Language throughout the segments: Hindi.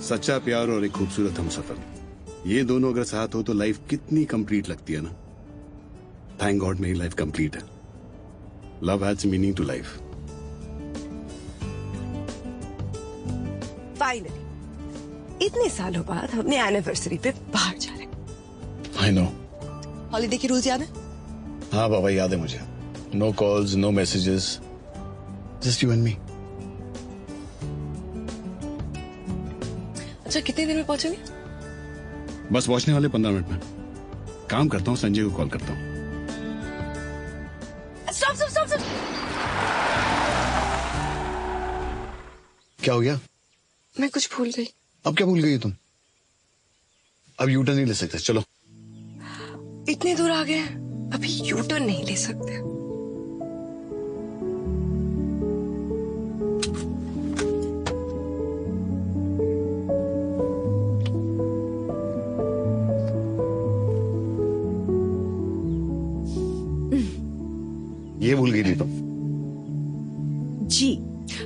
सच्चा प्यार और एक खूबसूरत हमसफर, ये दोनों अगर साथ हो तो लाइफ कितनी कंप्लीट लगती है ना। थैंक गॉड मेरी लाइफ कंप्लीट है। Love has meaning to life. Finally इतने सालों बाद हम अपने एनिवर्सरी पे बाहर जा रहे हैं। I know. हॉलिडे के रूल्स याद है? हाँ बाबा याद है मुझे। No calls, no messages, just you and me. अच्छा कितने देर में पहुंचोगे? बस पहुंचने वाले 15 मिनट में। काम करता हूँ, संजय को कॉल करता हूँ। Stop stop stop stop. क्या हो गया? मैं कुछ भूल गई। अब क्या भूल गई तुम? अब यू टर्न नहीं ले सकते, चलो। इतने दूर आ गए, अभी यू टर्न नहीं ले सकते। ये भूल गई थी तुम? जी,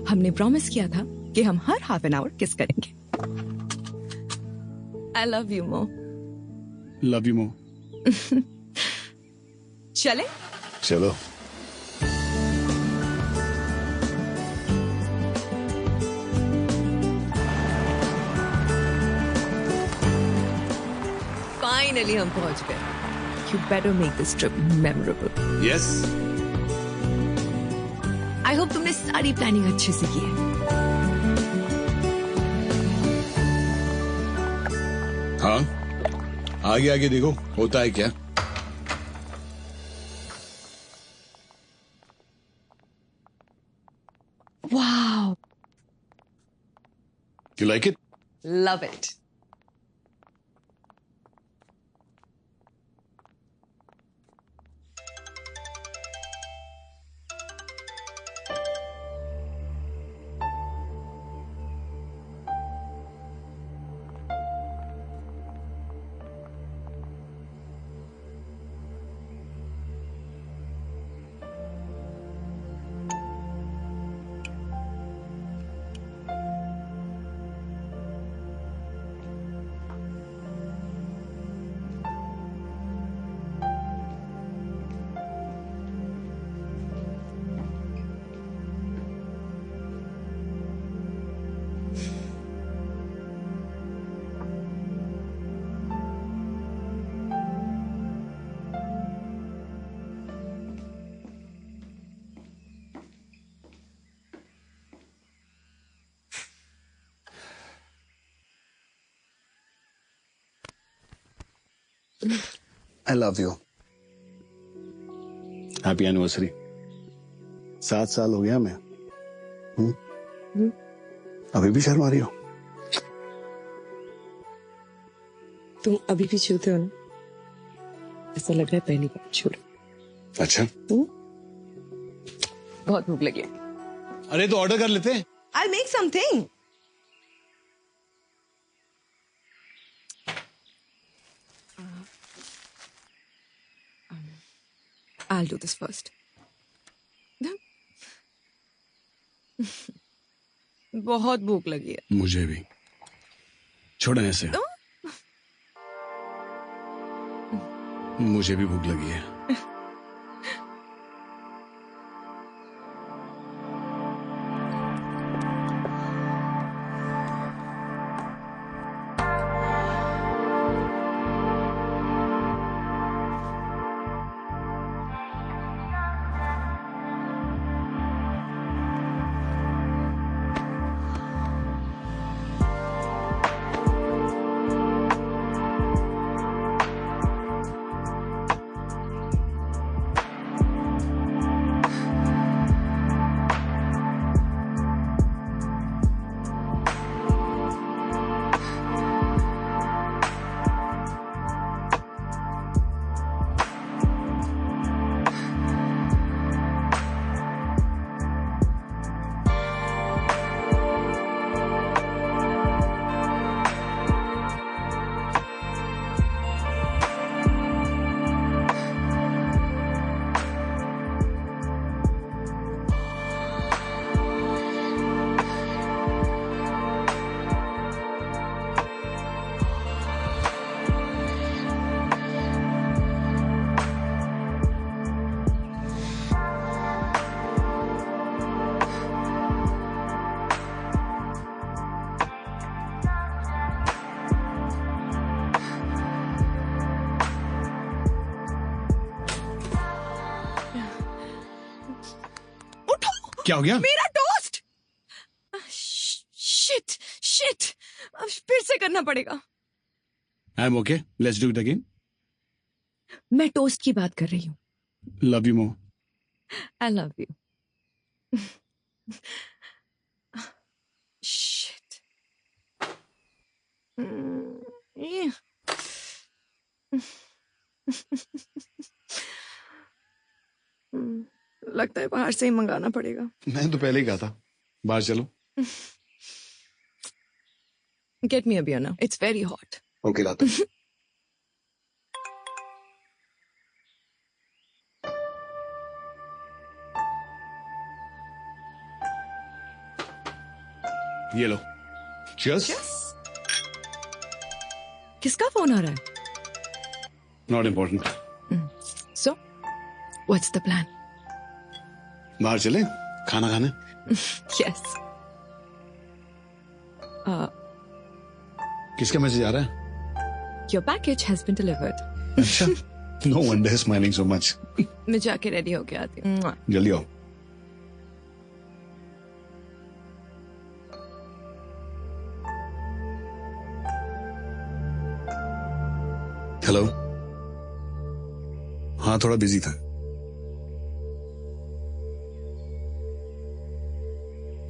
हमने प्रॉमिस किया था कि हम हर हाफ एन आवर किस करेंगे। आई लव यू मो। लव यू मो। चले? चलो। फाइनली हम पहुंच गए। You better make this trip memorable. Yes. I hope तुमने सारी प्लानिंग अच्छे से की है। हाँ, आगे आगे देखो होता है क्या। Wow. You like it? Love it. I love you. Happy anniversary. 7 साल हो गया मैं। अभी भी शर्मा रही हो? तुम अभी भी छूते हो ना? ऐसा लग रहा है पहली बार छू रहे। अच्छा। बहुत भूख लगी है। अरे तो ऑर्डर कर लेते हैं। I'll make something. I'll do this first. बहुत भूख लगी है। मुझे भी। छोड़ो ऐसे। मुझे भी भूख लगी है। क्या हो गया? मेरा टोस्ट! शिट शिट, अब फिर से करना पड़ेगा। I am okay, let's do it again. मैं टोस्ट की बात कर रही हूँ। Love you more. I love you. Shit. Yeah. लगता है बाहर से ही मंगाना पड़ेगा। मैं तो पहले ही कहा था, बाहर चलो। Get me a beer now. It's very hot. Okay लाता हूं। ये लो। Cheers. Yes. किसका फोन आ रहा है? Not important. So, what's the plan? बाहर चले खाना खाने। Yes. किसका मैसेज आ रहा है? Your package has been delivered. अच्छा। No wonder smiling so much. मैं जाके रेडी होके आती हूँ। जल्दी आओ। हेलो। हाँ थोड़ा बिजी था।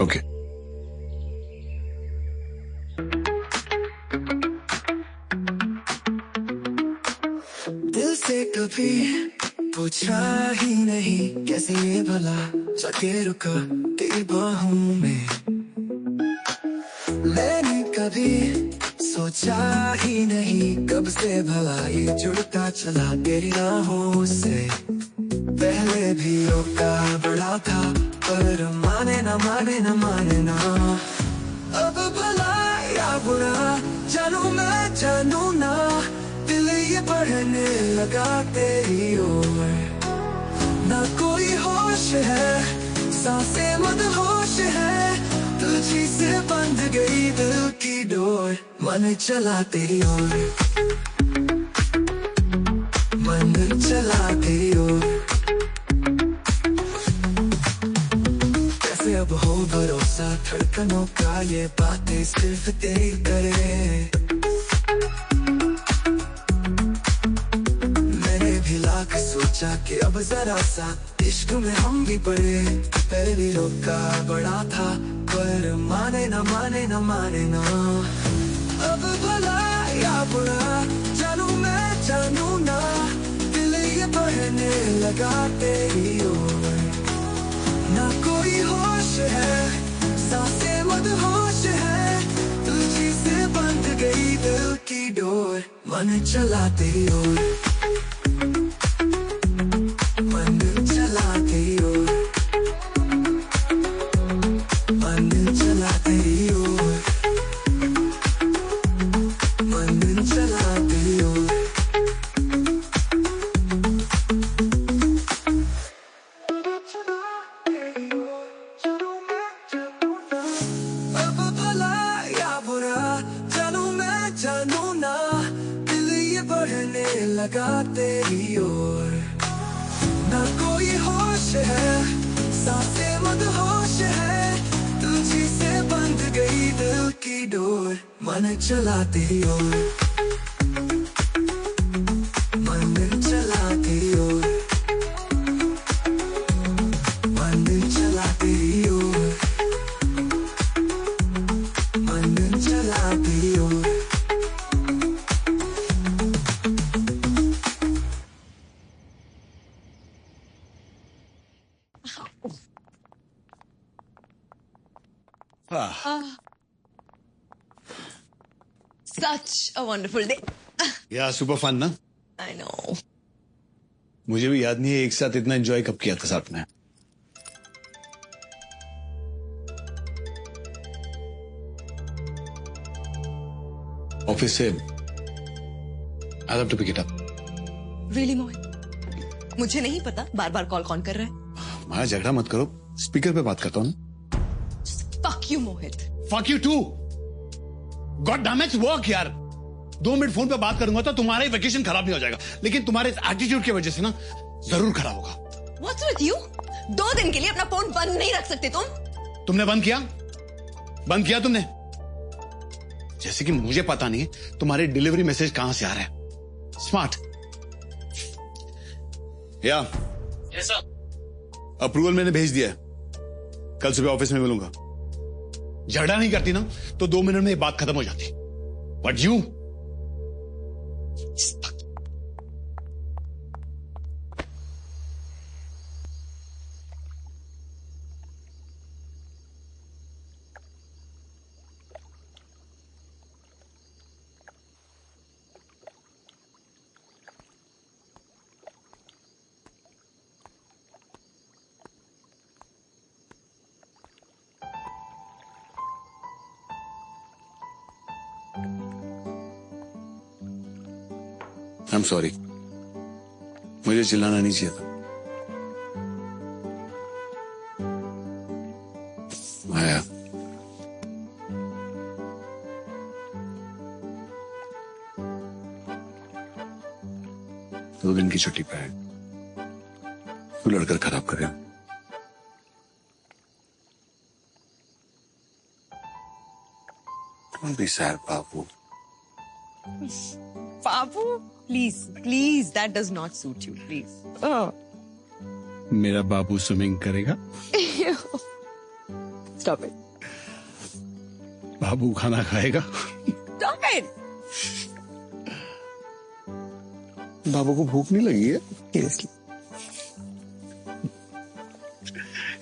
ओके। दिल से कभी पूछा ही नहीं कैसे ये भला जाके रुका तेरी बाहों में। मैंने कभी सोचा ही नहीं कब से भला ये जुड़ता चला तेरी राहों से। पहले भी रोका बड़ा था पर माने ना माने ना माने ना। अब भला या बुरा जानू मैं जानू ना, दिल ये बढ़ने लगा तेरी ओर। ना कोई होश है सांसें मदहोश है, तुझी से बंध गई दिल की डोर। मन चला तेरी ओर, मन चला तेरी ओर। कैसे अब हो भरोसा धड़कनों का ये बातें सिर्फ तेरी करे। मैंने भी लाख सोचा कि अब जरा सा इश्क में हम भी पड़े। पहली रोका बड़ा था पर माने ना माने ना माने ना। अब भला या बुरा जानू मैं जानू ना, दिल ये बढ़ने लगा तेरी ओर। ना कोई होश है सांसें मदहोश है, तुझी से बंध गई दिल की डोर। मन चला तेरी ओर, मन चला तेरी ओर, मन चला तेरी ओर, मन चला तेरी ओर। अब भला या बुरा जानू मैं जानू ना, दिल ये बढ़ने लगा तेरी ओर। ना कोई होश है सांसें मदहोश है, तुझी से बंध गई दिल की डोर। मन चला तेरी ओर, मन चला तेरी ओर, मन चला तेरी ओर, मन चला तेरी ओर। Such a wonderful day. या सुपर फन ना। I know. मुझे भी याद नहीं है एक साथ इतना एंजॉय कब किया था साथ में। ऑफिस से I have to pick it up. Really, Mohit? मुझे नहीं पता बार बार कॉल कौन कर रहा है। माया झगड़ा मत करो, स्पीकर पे बात करता हूँ ना। Fuck you, Mohit. Fuck you too. God damn it, work यार। 2 मिनट फोन पे बात करूंगा तो तुम्हारा ही वेकेशन खराब नहीं हो जाएगा, लेकिन तुम्हारे इस एटीट्यूड की वजह से ना जरूर खराब होगा। What's with you? 2 दिन के लिए अपना फोन बंद नहीं रख सकते तुम? तुमने बंद किया? बंद किया तुमने? जैसे कि मुझे पता नहीं है तुम्हारे डिलीवरी मैसेज कहां से आ रहा है। स्मार्ट। या यस सर। अप्रूवल मैंने भेज दिया है, कल सुबह ऑफिस में मिलूंगा। झगड़ा नहीं करती ना तो 2 मिनट में ये बात खत्म हो जाती, but you I am sorry, मुझे चिल्लाना नहीं चाहिए था। आया दो दिन की छुट्टी पे है, तू लड़कर खराब कर रहे हो। Don't be sad, Babu. Babu, please, that does not suit you, please. मेरा बाबू स्विमिंग करेगा? Stop it. बाबू खाना खाएगा? Stop it. बाबू को भूख नहीं लगी है? Seriously.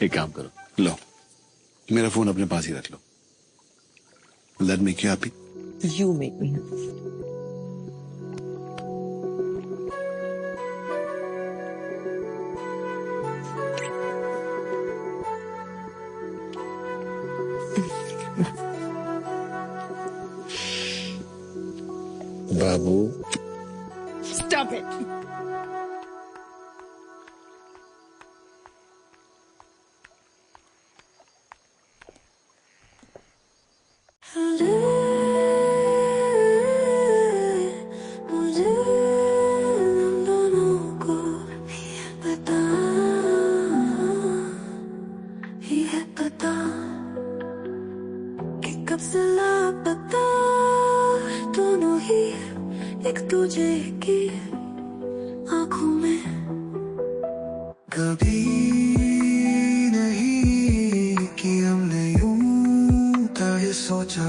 एक काम करो, लो मेरा फोन अपने पास ही रख लो। Let me you happy. You make me happy. Babu Stop it. मुझे हम दोनों को ही है पता कि कब से लापता दोनों ही एक दूजे की आंखों में। कभी नहीं कि हमने यूं था ये सोचा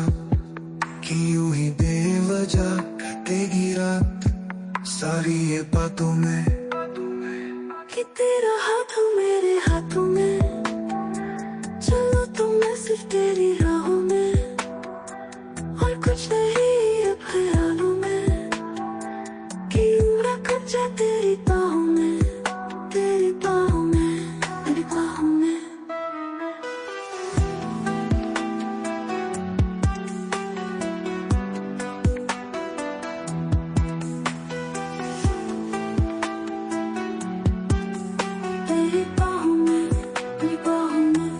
कि यूं ही बेवजह कटेगी रात सारी ये बातों में, कि तेरा हाथ हो मेरे हाथों में, चलो तो मैं सिर्फ तेरी राहों में, और कुछ नहीं है ख्यालों में, कि उड़ा कर जा तेरी बाहों में, तेरी बाहों में, तेरी बाहों में। तेरी बाहों में, तेरी बाहों में।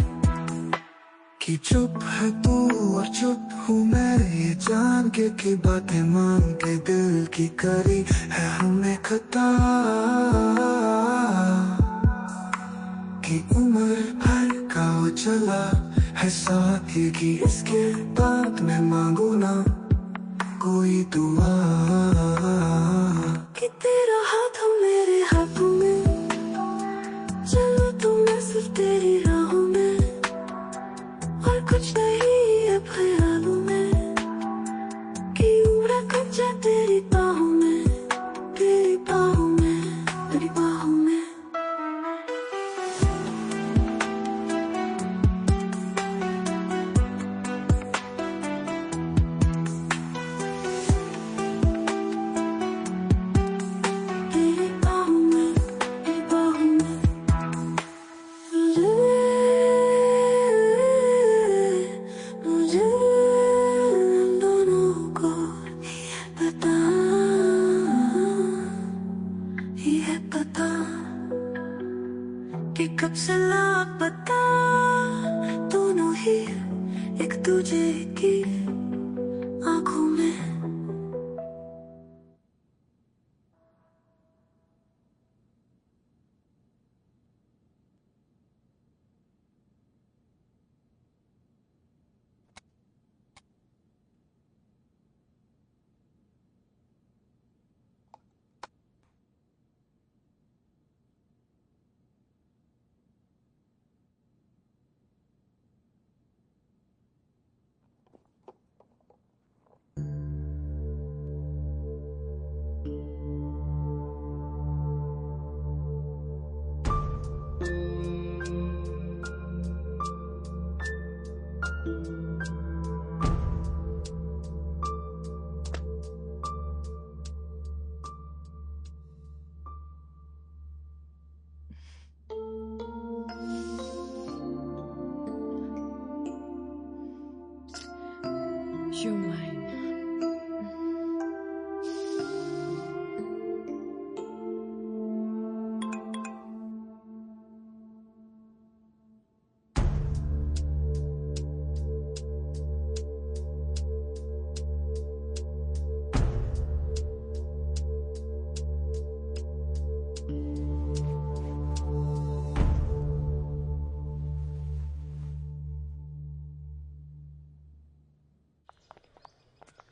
कि चुप है तू और चुप हूँ मैं, ये जान के कि बातें मान के दिल की करी है हमें खता, कि उम्र भर का वो चला है साथ ये, कि इसके बाद मैं मांगू ना कोई दुआ, कि तेरा हाथ हो मेरे हाथों में, चलो तो मैं सिर्फ तेरी राहों में, और कुछ नहीं है ख्यालों में, कि उड़ा कर जा तेरी बाहों में, तेरी बाहों में, तेरी बाहों में। तेरी बाहों में, तेरी बाहों में। मुझे हम दोनों को ही है पता कि कब से लापता दोनों ही एक दूजे की आंखों में।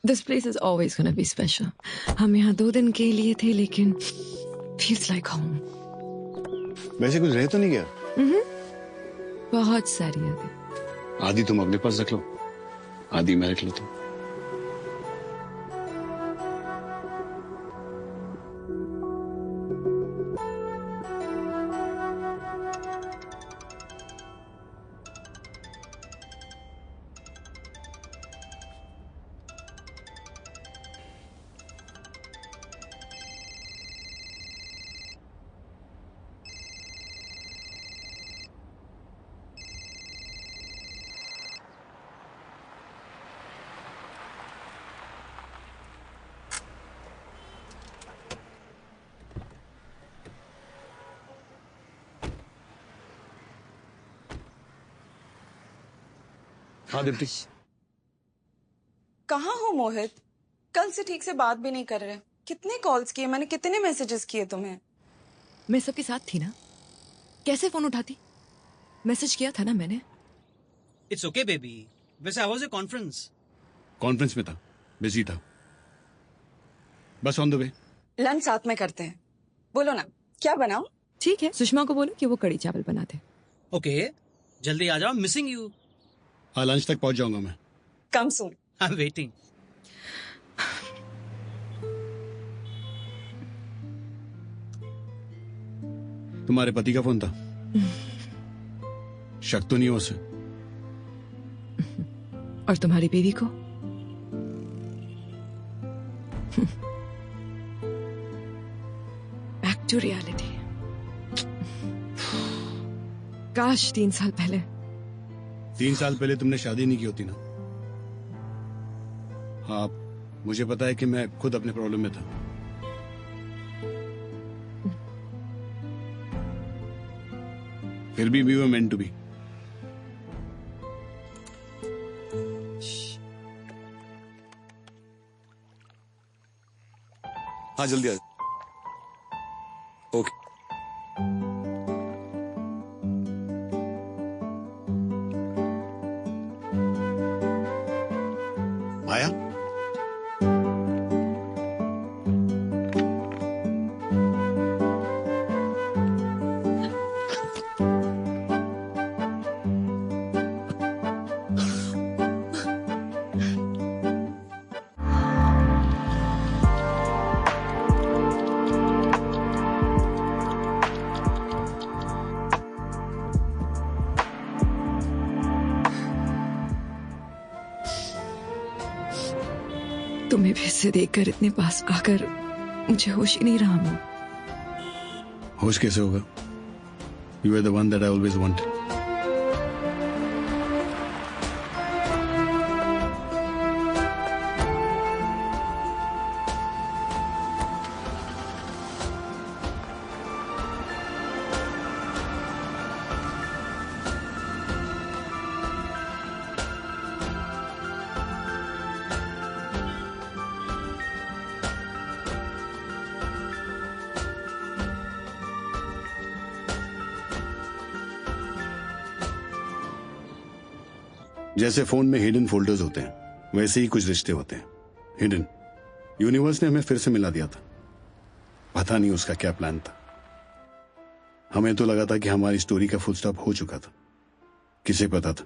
This place is always gonna be special. हम यहाँ 2 दिन के लिए थे, लेकिन feels like home. वैसे कुछ रह तो नहीं गया? बहुत सारी यादें. आधी तुम अपने पास रख लो, आधी मैं रख लेता हूँ. हाँ दीप्ति. कहाँ हो मोहित? कल से ठीक से बात भी नहीं कर रहे. कितने कॉल्स किए मैंने, कितने मैसेजेस किए तुम्हें. मैं सबके साथ थी ना, कैसे फोन उठाती? मैसेज किया था ना मैंने. It's okay baby. वैसे आई वाज ए कॉन्फ्रेंस में था, बिजी था. बस ऑन द वे. लंच साथ में करते हैं. बोलो ना, क्या बनाऊं? ठीक है, सुषमा को बोलो कि वो कड़ी चावल बना दे. ओके, जल्दी आ जाओ. Missing you. हाँ, लंच तक पहुंच जाऊंगा मैं. Come soon. I am waiting. तुम्हारे पति का फोन था? शक तो नहीं हो उसे? और तुम्हारी बीवी को? Back to reality. काश 3 साल पहले. 3 साल पहले तुमने शादी नहीं की होती ना. हाँ, मुझे पता है कि मैं खुद अपने प्रॉब्लम में था. फिर भी we were meant to be. हाँ जल्दी आ. ओके. आया? तुम्हें फिर से देखकर इतने पास आकर मुझे होश ही नहीं रहा. मैं होश कैसे होगा? You are the one that I always wanted. जैसे फोन में हिडन फोल्डर्स होते हैं, वैसे ही कुछ रिश्ते होते हैं हिडन. यूनिवर्स ने हमें फिर से मिला दिया था. पता नहीं उसका क्या प्लान था. हमें तो लगा था कि हमारी स्टोरी का फुल स्टॉप हो चुका था. किसे पता था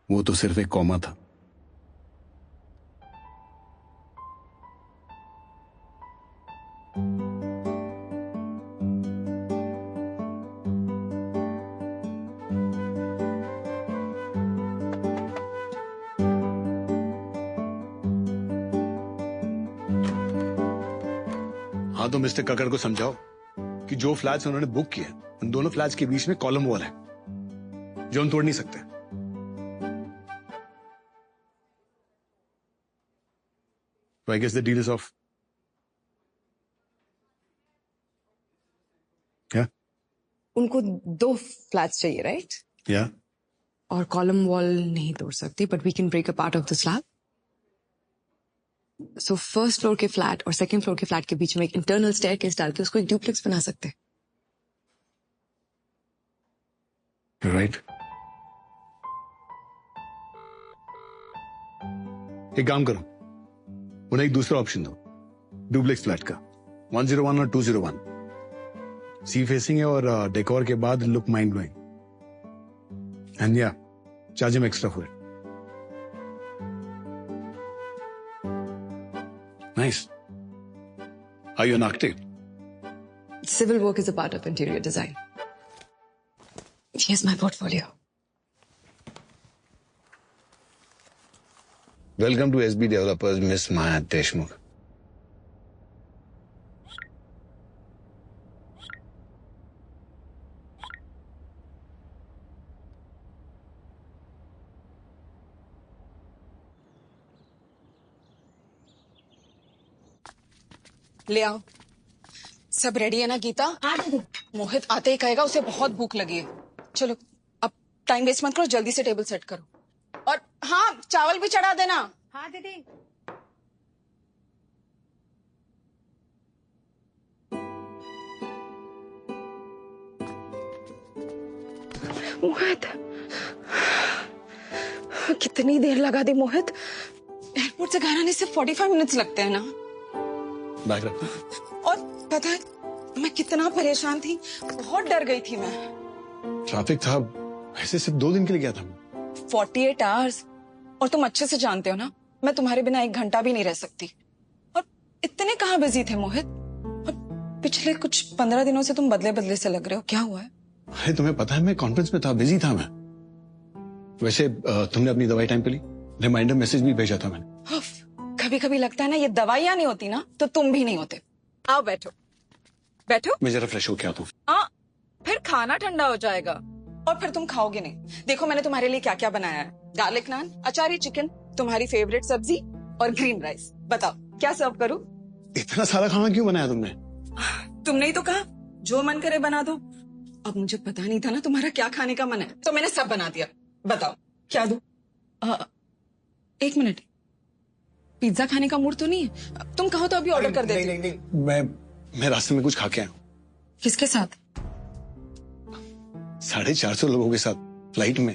वो तो सिर्फ एक कॉमा था. हाँ तो मिस्टर कक्कड़ को समझाओ कि जो फ्लैट्स उन्होंने बुक किए उन दोनों फ्लैट्स के बीच में कॉलम वॉल है जो हम तोड़ नहीं सकते. So I guess the deal is off. क्या? उनको 2 फ्लैट्स चाहिए, राइट? या और कॉलम वॉल नहीं तोड़ सकते, but we can break a part of the slab. So first floor के फ्लैट और सेकंड फ्लोर के फ्लैट के बीच में एक इंटरनल स्टेयरकेस डाल के उसको एक ड्यूप्लेक्स बना सकते हैं. राइट. एक काम करो, उन्हें एक दूसरा ऑप्शन दो, डुप्लेक्स फ्लैट का, 101 और 201। सी फेसिंग है और डेकोर के बाद लुक माइंड ब्लोइंग। एंड या charge him extra for it. Nice. Are you an architect? Civil work is a part of interior design. Here's my portfolio. Welcome to SB Developers, Miss Maya Deshmukh. ले आओ। सब रेडी है ना गीता? मोहित आते ही कहेगा उसे बहुत भूख लगी है। चलो अब टाइम वेस्ट मत करो, जल्दी से टेबल सेट करो। और हाँ, चावल भी चढ़ा देना। हाँ दीदी। मोहित, कितनी देर लगा दी मोहित? एयरपोर्ट से घर आने से 45 मिनट्स लगते हैं ना। बैग रखना। और पता है मैं कितना परेशान थी, बहुत डर गई थी मैं। ट्रैफिक था, ऐसे सिर्फ 2 दिन के लिए गया था मैं। 48 आवर्स। और तुम अच्छे से जानते हो ना, मैं तुम्हारे बिना 1 घंटा भी नहीं रह सकती। और इतने कहाँ बिजी थे मोहित? और पिछले कुछ 15 दिनों से तुम बदले बदले से लग रहे हो, क्या हुआ है? अरे तुम्हें पता है मैं कॉन्फ्रेंस में था, बिजी था मैं। वैसे तुमने अपनी दवाई टाइम पे ली? रिमाइंडर मैसेज भी भेजा था मैंने। कभी कभी लगता है ना, ये दवाइयां नहीं होती ना तो तुम भी नहीं होते। आओ बैठो बैठो। मैं जरा फ्रेश होके आता हूँ। हाँ, फिर खाना ठंडा हो जाएगा और फिर तुम खाओगे नहीं। देखो मैंने तुम्हारे लिए क्या क्या बनाया है। गार्लिक नान, अचारी चिकन, तुम्हारी फेवरेट सब्जी और ग्रीन राइस। बताओ क्या सर्व करूं? इतना सारा खाना क्यों बनाया तुमने? तुमने ही तो कहा जो मन करे बना दो। अब मुझे पता नहीं था ना तुम्हारा क्या खाने का मन है, तो मैंने सब बना दिया। बताओ क्या दूं? 1 मिनट, पिज्जा खाने का मूड तो नहीं है? तुम कहो तो अभी ऑर्डर कर देती। नहीं, मैं रास्ते में कुछ खा के आया हूँ। किसके साथ? 450 लोगों के साथ, फ्लाइट में।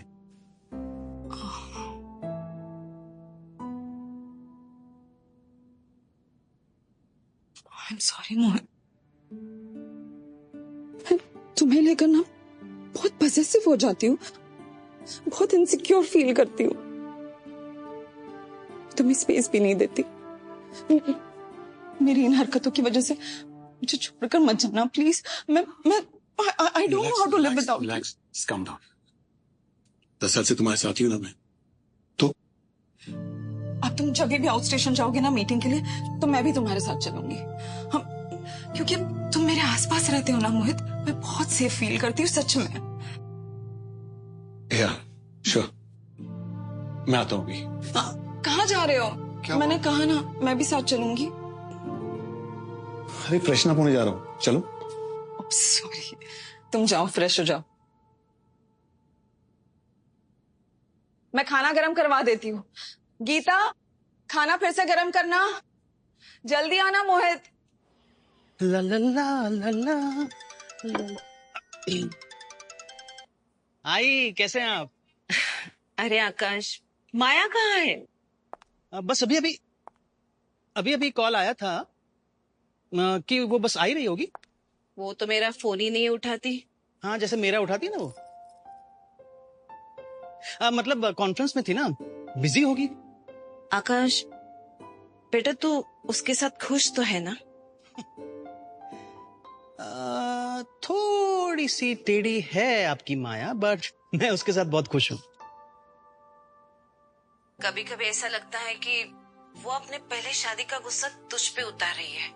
आई एम सॉरी मोहन, तुम्हें लेकर ना बहुत पॉसेसिव हो जाती हूँ, बहुत इनसिक्योर फील करती हूँ। तुम्हें स्पेस भी नहीं देती। मेरी इन हरकतों की वजह से मुझे छोड़कर मत जाना प्लीज। मैं I don't know how to live without you. Relax, calm down. 10 साल से तुम्हारे साथ ही हूं ना मैं, तो अब तुम जब भी आउट स्टेशन जाओगे ना मीटिंग के लिए, तो मैं भी तुम्हारे साथ चलूंगी। हम क्योंकि तुम मेरे आसपास रहते हो ना मोहित, मैं बहुत सेफ फील करती हूँ सच में। या श्योर, मैं आता हूँ अभी। कहाँ जा रहे हो? मैंने कहा ना मैं भी साथ चलूंगी। अरे फ्रेशन अप होने जा रहा हूँ, चलो। सॉरी, तुम जाओ फ्रेश हो जाओ, मैं खाना गरम करवा देती हूँ। गीता, खाना फिर से गरम करना, जल्दी आना मोहित। ला ला ला ला ला। आई, कैसे हैं आप? अरे आकाश, माया कहाँ है? बस अभी कॉल आया था कि वो बस आ ही रही होगी। वो तो मेरा फोन ही नहीं उठाती। हाँ, जैसे मेरा उठाती है ना वो। मतलब कॉन्फ्रेंस में थी ना, बिजी होगी। आकाश बेटा, तू उसके साथ खुश तो है ना? थोड़ी सी टेढ़ी है आपकी माया, बट मैं उसके साथ बहुत खुश हूँ। कभी कभी ऐसा लगता है कि वो अपने पहले शादी का गुस्सा तुझ पे उतार रही है।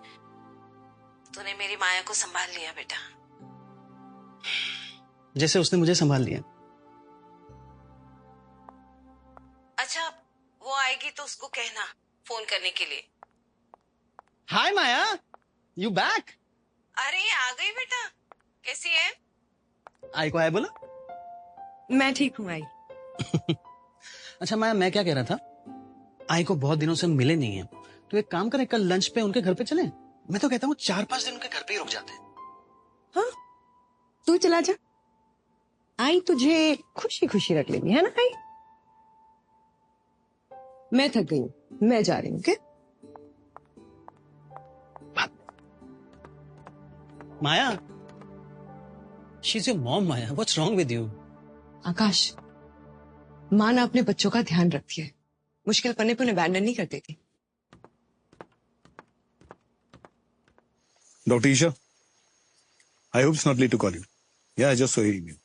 तूने मेरी माया को संभाल लिया बेटा, जैसे उसने मुझे संभाल लिया। अच्छा, वो आएगी तो उसको कहना फोन करने के लिए। हाय माया, यू बैक? अरे आ गई बेटा, कैसी है? आई को आया बोला? मैं ठीक हूँ आई। अच्छा माया, मैं क्या कह रहा था, आई को बहुत दिनों से हम मिले नहीं है, तो एक काम करें, कल लंच पे उनके घर पे चलें? मैं तो कहता हूँ 4-5 दिन उनके घर पे ही रुक जाते हैं। हाँ, तू चला जा, आई तुझे खुशी खुशी रख लेंगी, है ना आई? मैं थक गई हूँ, मैं जा रही हूँ। माया, she's your mom, Maya. What's wrong with you? आकाश, माँ ना अपने बच्चों का ध्यान रखती है, मुश्किल पन्ने पे उन्हें अबैंडन नहीं कर देती। Dr. Isha, I hope it's not late to call you. Yeah, I just saw your email.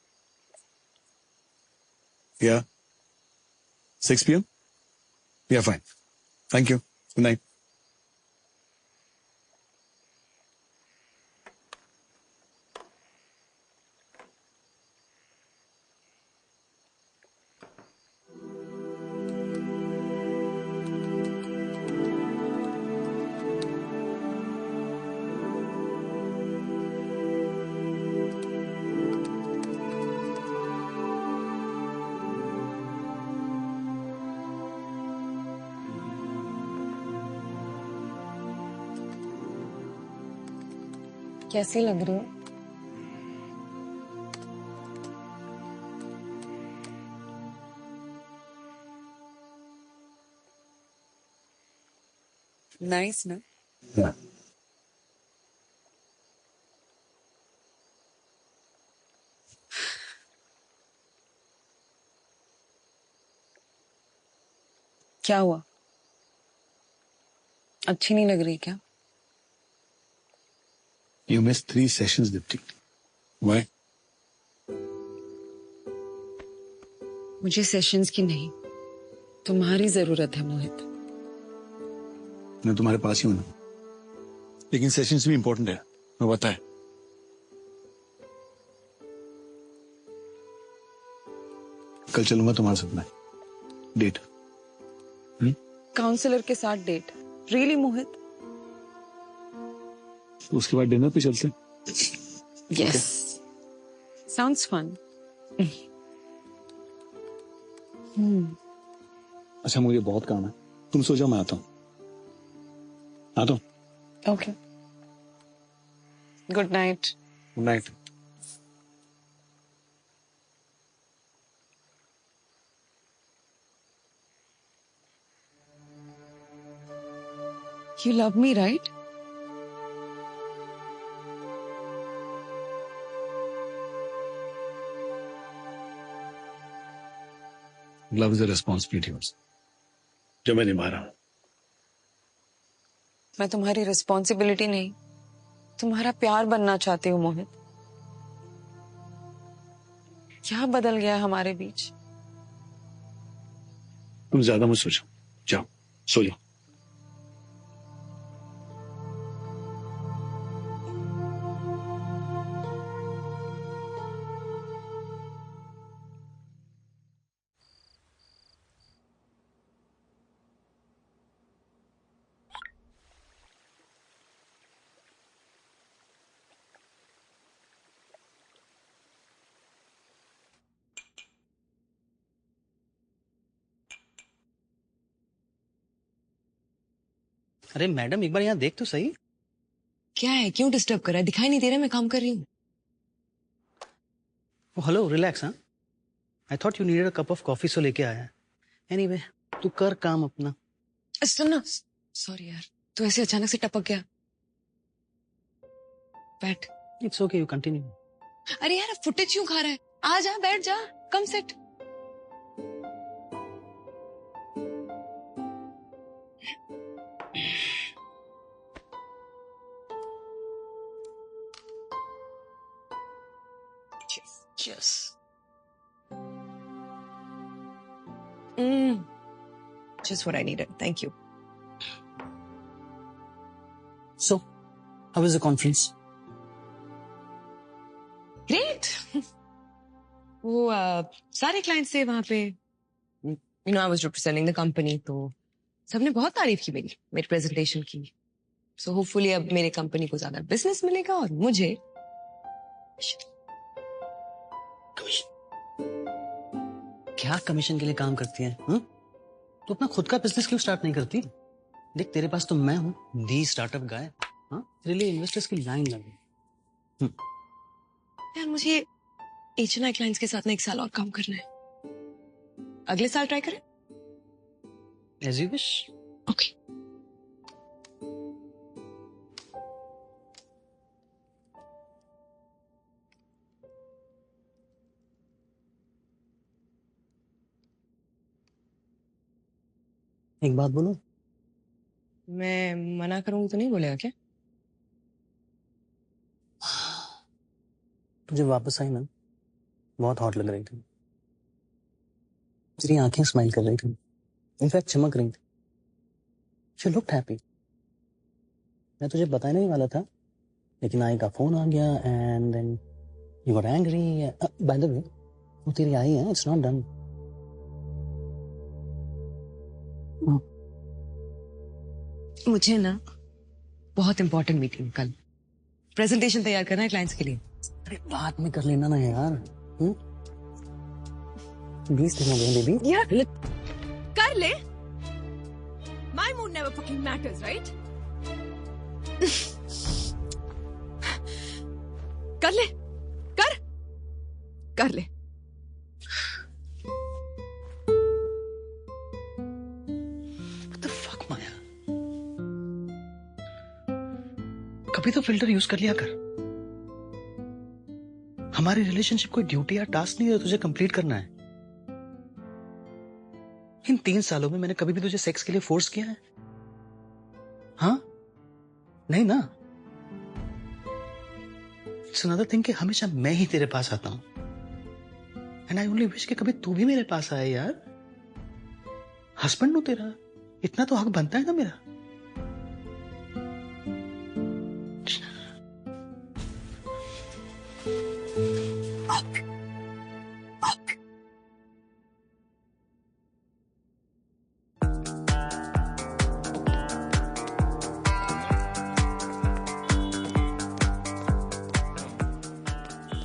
Yeah. 6 p.m.? Yeah, fine. Thank you. Good night. कैसी लग रही हो? नाइस ना? Yeah. क्या हुआ? अच्छी नहीं लग रही क्या? You missed 3 sessions, Dipti. Why? मुझे सेशंस की नहीं, तुम्हारी जरूरत है मोहित। मैं तुम्हारे पास ही हूं ना। लेकिन सेशंस भी इंपॉर्टेंट है, मैं पता है। कल चलूंगा तुम्हारे साथ में। डेट। काउंसलर के साथ डेट? रियली मोहित? उसके बाद डिनर पे चलते। Yes, sounds fun. अच्छा, मुझे बहुत काम है, तुम सो जाओ, मैं आता हूँ। Okay, good night. Good night. You love me, right? Love is a responsibility also, जो मैं निभा रहा हूँ। मैं तुम्हारी रिस्पॉन्सिबिलिटी नहीं, तुम्हारा प्यार बनना चाहती हूँ मोहित। क्या बदल गया हमारे बीच? तुम ज्यादा मत सोचो, जाओ सो जाओ। अरे मैडम, एक बार यहाँ देख तो सही। क्या है, क्यों डिस्टर्ब कर रहा है? दिखाई नहीं दे रहा मैं काम कर रही हूँ। Hello, relax. हाँ, I thought you needed a cup of coffee, so लेके आया। एनीवे, तू कर काम अपना। सुन, सॉरी यार, तू ऐसे अचानक से टपक गया। बैठ। It's okay, you continue. अरे यार, फुटेज क्यों खा रहा है? आ जा, बैठ जा, कम set. Yes. Just what I needed. Thank you. So, how was the conference? Great. वो सारे क्लाइंट्स थे वहां पे। You know, I was representing the company, तो सबने बहुत तारीफ की मेरी प्रेजेंटेशन की। So hopefully अब मेरे कंपनी को ज्यादा बिजनेस मिलेगा और मुझे क्या कमीशन के लिए काम करती है? तो अपना खुद का बिजनेस क्यों स्टार्ट नहीं करती? देख, तेरे पास तो मैं हूँ, दी स्टार्टअप गाय। हाँ, तेरे लिए इन्वेस्टर्स की लाइन लगी। यार, मुझे H&I क्लाइंट्स के साथ ना 1 साल और काम करना है। अगले साल ट्राई करें? As you wish. एक बात बोलूं? मैं मना करूंगी तो नहीं बोलेगा क्या? तुझे वापस आई ना, बहुत हॉट लग रही थी। तेरी आंखें स्माइल कर रही थी, इनफैक्ट चमक रही थी। You looked happy. मैं तुझे बताने ही वाला था, लेकिन आई का फोन आ गया and then you got angry. By the way, वो तेरी आई है, इट्स नॉट डन। मुझे ना बहुत इंपॉर्टेंट मीटिंग कल, प्रेजेंटेशन तैयार करना है क्लाइंट्स के लिए। अरे बाद में कर लेना ना यार। 20 दिन हो गए बेबी। यार कर ले। My mood never fucking matters, right? कर ले, कर ले। What the fuck, माया? कभी तो फिल्टर यूज कर लिया कर। हमारी रिलेशनशिप कोई ड्यूटी या टास्क नहीं है तुझे कंप्लीट करना है। इन 3 सालों में मैंने कभी भी तुझे सेक्स के लिए फोर्स किया है? हाँ? नहीं ना? इट्स अनदर थिंग कि हमेशा मैं ही तेरे पास आता हूं। एंड आई ओनली विश कि कभी तू भी मेरे पास आए यार। हस्बैंड हूं तेरा, इतना तो हक बनता है ना मेरा।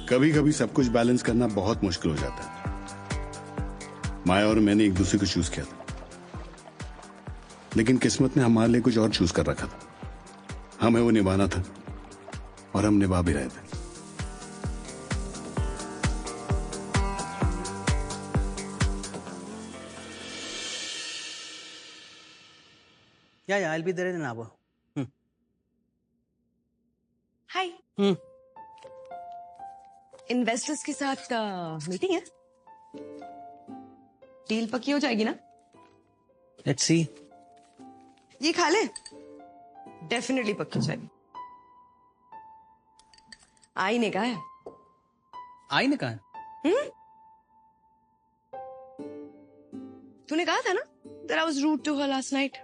कभी कभी सब कुछ बैलेंस करना बहुत मुश्किल हो जाता है। माया और मैंने एक दूसरे को चूज किया था, लेकिन किस्मत ने हमारे लिए कुछ और चूज कर रखा था। हमें वो निभाना था और हम निभा भी रहे थे। Yeah, I'll be there in an hour. Hi. Investors के साथ मीटिंग है, डील पक्की हो जाएगी ना? Let's see. ये खा ले, डेफिनेटली पक्की हो जाएगी। आई ने कहा है। आई ने कहा है? तूने कहा था ना that I was rude to her last night,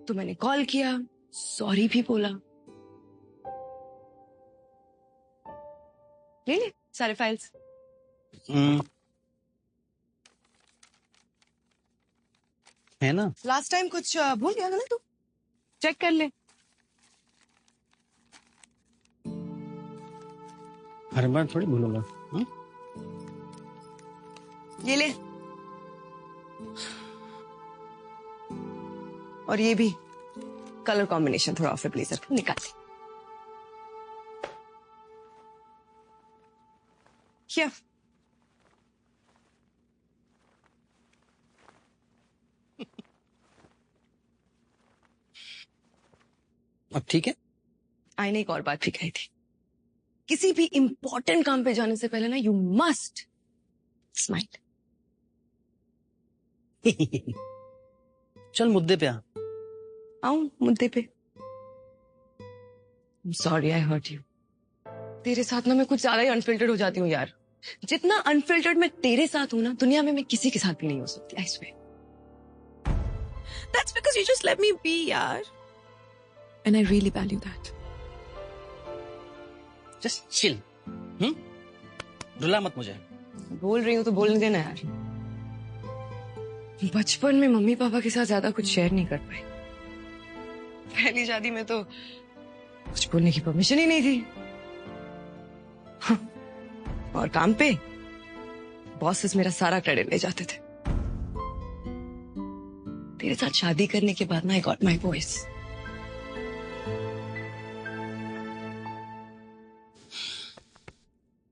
तो मैंने कॉल किया, सॉरी भी बोला। ले ले सारे फाइल्स। है ना? लास्ट टाइम कुछ भूल गया था ना तू, चेक कर ले। हर बार थोड़ी भूलूंगा। ये ले, और ये भी कलर कॉम्बिनेशन थोड़ा ऑफ है, ब्लेजर निकाल ले। Here. अब ठीक है? आईने एक और बात भी कही थी, किसी भी इंपॉर्टेंट काम पे जाने से पहले ना यू मस्ट स्माइल। चल मुद्दे पे आ। आऊं मुद्दे पे? Sorry I hurt you. तेरे साथ ना मैं कुछ ज्यादा ही अनफिल्टर्ड हो जाती हूँ यार। जितना अनफिल्टर्ड मैं तेरे साथ हूं ना, दुनिया में मैं किसी के साथ भी नहीं हो सकती। I swear. That's because you just let me be, yaar. And I really value that. Just chill. रुला मत मुझे। बोल रही हूँ तो बोलने देना यार। बचपन में मम्मी पापा के साथ ज्यादा कुछ शेयर नहीं कर पाई। पहली शादी में तो कुछ बोलने की परमिशन ही नहीं थी। और काम पे बॉसेस मेरा सारा क्रेडिट ले जाते थे। तेरे साथ शादी करने के बाद ना आई गॉट माई वॉइस।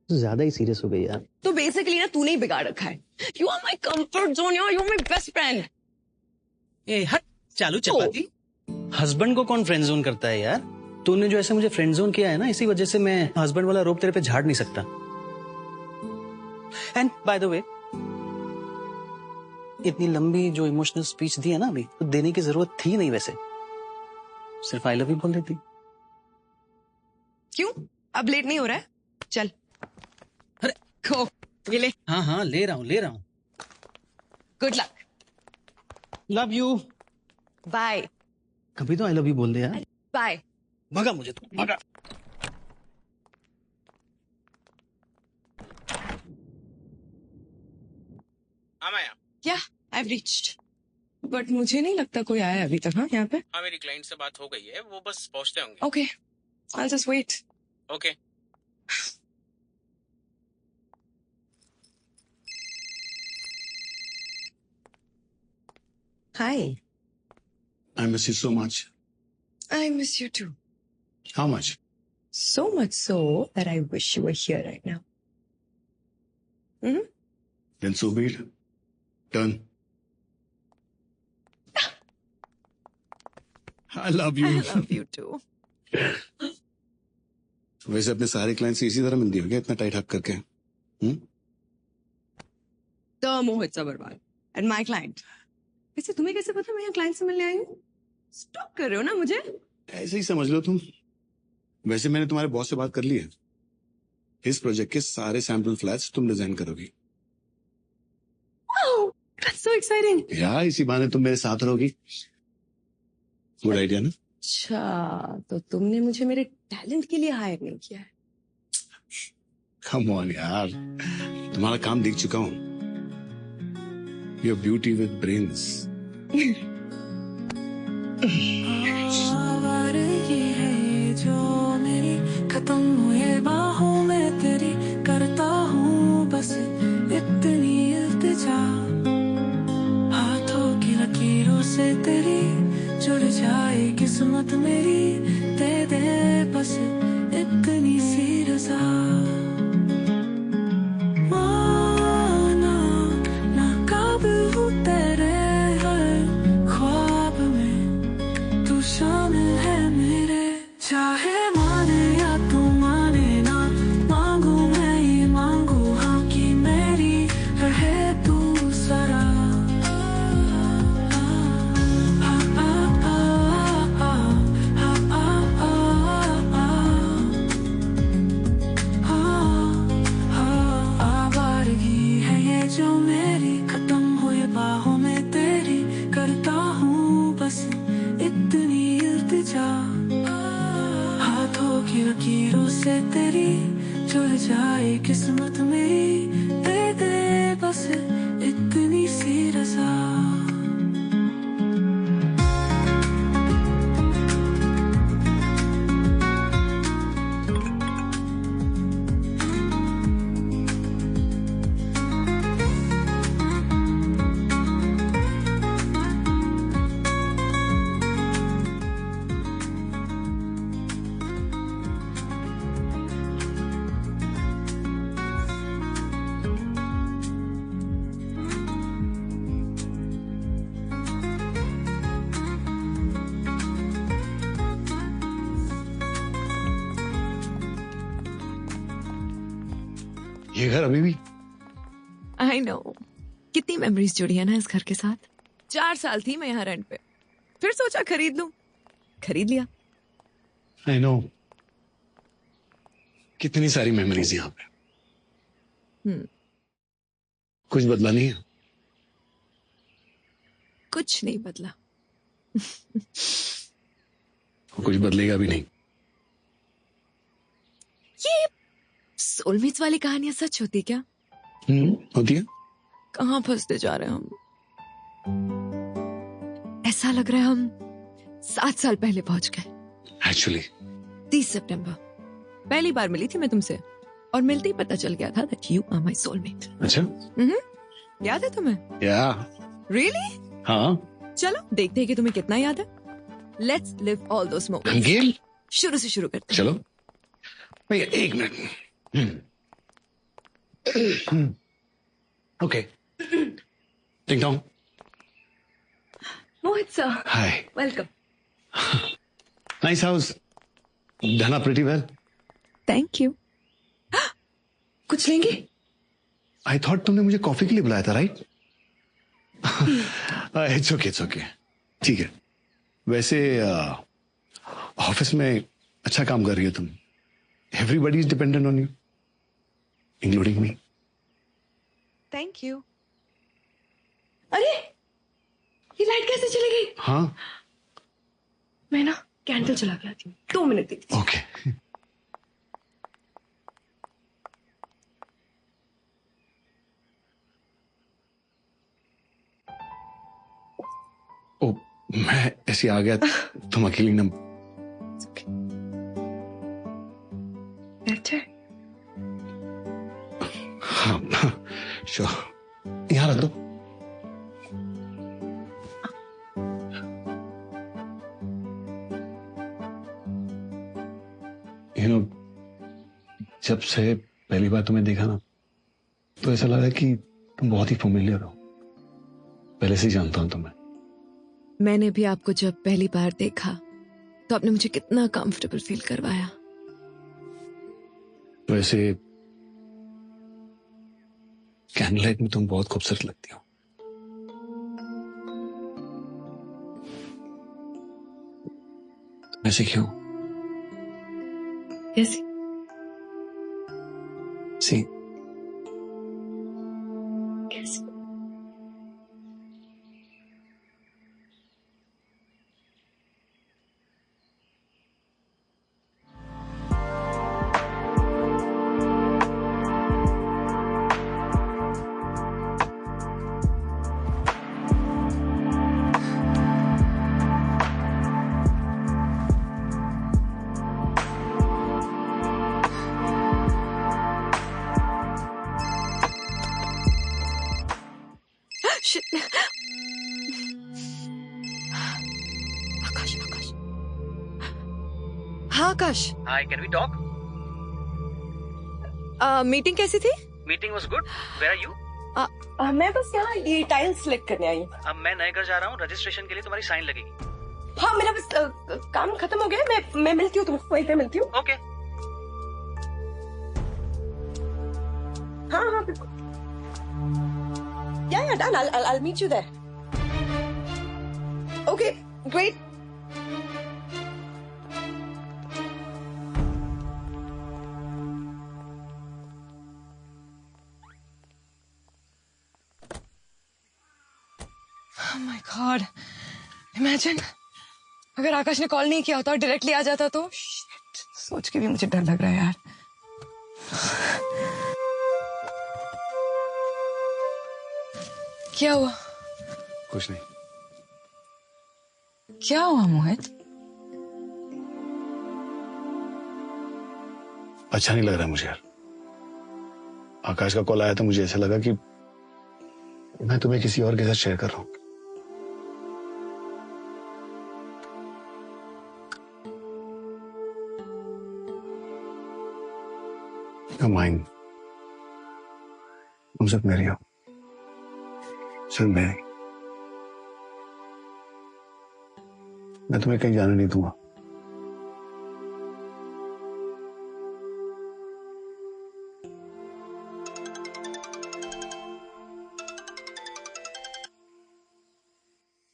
ज्यादा ही सीरियस हो गई यार। तो बेसिकली ना तूने ही बिगाड़ रखा है। You are my comfort zone, you are my best friend. ए हट चालू चपाती। हस्बैंड को कौन फ्रेंड जोन करता है यार? तूने जो ऐसे मुझे फ्रेंड जोन किया है ना, इसी वजह से मैं हस्बैंड वाला रोप तेरे पे झाड़ नहीं सकता। एंड बाय द वे, इतनी लंबी जो इमोशनल स्पीच दी है ना अभी, तो देने की जरूरत थी नहीं वैसे, सिर्फ आई लव यू बोल देती। क्यों? अब लेट नहीं हो रहा है? चल। अरे खो ये ले। हाँ ले रहा हूँ। Good luck. Love you. Bye. कभी तो आई लव यू बोल दे यार। बाय। भगा मुझे तू, भगा। क्या? I've reached. बट मुझे नहीं लगता कोई आया अभी तक। हाँ, यहाँ पे। हाँ, मेरी क्लाइंट से बात हो गई है, वो बस पहुंचते होंगे। Okay, I'll just wait. Okay. Hi. I miss you so much. I miss you too. How much? So much so that I wish you were here right now. Then so be it. Done. I love you. I love you too. वैसे अपने सारे क्लाइंट से इसी तरह मिलती हो क्या, इतना टाइट हक करके? The Mohit Sabharwal and my client. वैसे तुम्हें कैसे पता मैं यहाँ क्लाइंट से मिलने आई हूँ? स्टॉप कर रहे हो ना मुझे? ऐसे ही समझ लो तुम। वैसे मैंने तुम्हारे बॉस से बात कर ली है। इस प्रोजेक्ट के सारे सैंपल फ्लैट्स तुम डिजाइन करोगी। Wow, that's so exciting. यार इसी बहाने तुम मेरे साथ रहोगी। गुड आइडिया ना? अच्छा, तो तुमने मुझे मेरे टैलेंट के लिए हायर नहीं किया है? कम ऑन यार, तुम्हारा काम देख चुका हूँ। Your beauty with brains. आवारगी है ये जो मेरी, खत्म हुए बाहों में तेरी, करता हूँ बस इतनी इल्तिजा, हाथों की लकीरों से तेरी जुड़ जाए किस्मत मेरी, दे दे बस इतनी सी रज़ा। शामिल है मेरे, चाहे माने या तू माने ना, मांगू मैं ही मांगू हाँ कि मेरी रहे तू जरा। आवारगी है ये जो मेरी, खत्म हुए बाहों में तेरी, करता हूँ बस इतनी इल्तिजा, हाथों की लकीरों से तेरी जुड़ जाए किस्मत मेरी, दे दे बस इतनी सी रज़ा। ये घर अभी भी? आई नो, कितनी मेमोरीज जुड़ी है ना इस घर के साथ। 4 साल थी मैं यहाँ रेंट पे, फिर सोचा खरीद लूं, खरीद लिया। आई नो, कितनी सारी मेमोरीज यहाँ पे। कुछ बदला नहीं है? कुछ नहीं बदला। कुछ बदलेगा भी नहीं। ये सोलमेट्स वाली कहानियां सच होती क्या? होती है। कहाँ फंसते जा रहे हैं हम? ऐसा लग रहा है हम 7 साल पहले पहुंच गए। एक्चुअली 30 सितंबर पहली बार मिली थी मैं तुमसे, और मिलते ही पता चल गया था that you are my soulmate। अच्छा? याद है तुम्हें? या Really? हाँ। चलो देखते हैं कि तुम्हें कितना याद है। Let's live all those moments। Game शुरू से शुरू करते हैं। चलो भैया, 1 मिनट। ओके, टिंग टोंग। Mohit sir, hi, welcome. Nice house, done up pretty well. Thank you. कुछ लेंगे? आई थॉट तुमने मुझे कॉफी के लिए बुलाया था, राइट? इट्स ओके ठीक है। वैसे ऑफिस में अच्छा काम कर रही हो तुम। Everybody is dependent on you including me. Thank you. अरे ये लाइट कैसे चली गई? हाँ मैं ना कैंडल चला के आती हूँ, 2 मिनट देखती। ओके। ओ मैं ऐसे आ गया, तुम अकेली ना। अच्छा हाँ श्योर, यहाँ रख दो। जब से पहली बार तुम्हें देखा ना तो ऐसा लगा कि तुम बहुत ही फेमिलियर हो। पहले से ही जानता हूं तुम्हें। मैंने भी आपको जब पहली बार देखा तो आपने मुझे कितना कंफर्टेबल फील करवाया। वैसे कैंडललाइट में तुम बहुत खूबसूरत लगती हो। ऐसे क्यों? कैसे? सी कैसे? आकाश। हाँ Akash. Hi, can we talk? Meeting कैसी थी? Meeting was good. Where are you? मैं बस यहाँ ये टाइल सिलेक्ट करने आई हूँ। अब मैं नए घर जा रहा हूँ, रजिस्ट्रेशन के लिए तुम्हारी साइन लगेगी। हाँ मेरा बस काम खत्म हो गया। मैं मिलती हूँ तुमको, वहीं पे मिलती हूँ। ओके। हाँ बिल्कुल। Yeah, done. I'll meet you there. Okay, great. Oh my God. Imagine अगर आकाश ने कॉल नहीं किया होता और डायरेक्टली आ जाता तो। Shit. सोच के भी मुझे डर लग रहा है यार। क्या हुआ? कुछ नहीं। क्या हुआ मोहित? अच्छा नहीं लग रहा मुझे यार। आकाश का कॉल आया तो मुझे ऐसा लगा कि मैं तुम्हें किसी और के साथ शेयर कर रहा हूं। माइंड तुम सब मेरी हो, सिर्फ मेरी। मैं तुम्हें कहीं जाने नहीं दूंगा।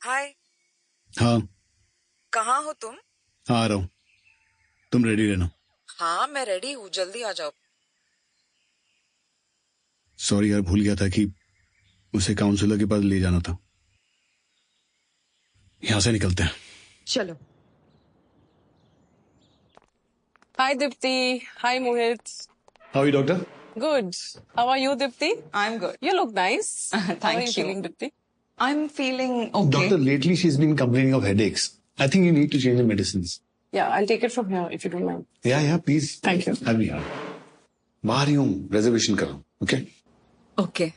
हाय। हाँ कहाँ हो तुम? आ रहा हूं, तुम रेडी रहना। हाँ मैं रेडी हूँ, जल्दी आ जाओ। सॉरी यार, भूल गया था कि उसे काउंसलर के पास ले जाना था। यहां से निकलते हैं। चलो। Hi Dipti. Hi Mohit. How are you doctor? Good. How are you Dipti? I'm good. You look nice. Thank How are you you. feeling Dipti? I'm feeling okay. Doctor, lately she's been complaining of headaches. I think you need to change the medicines. Yeah, I'll take it from here if you don't mind. Yeah, please. Thank you. Have me here. बाहर ही हूँ, रिजर्वेशन कर रहा हूँ। Okay? Okay.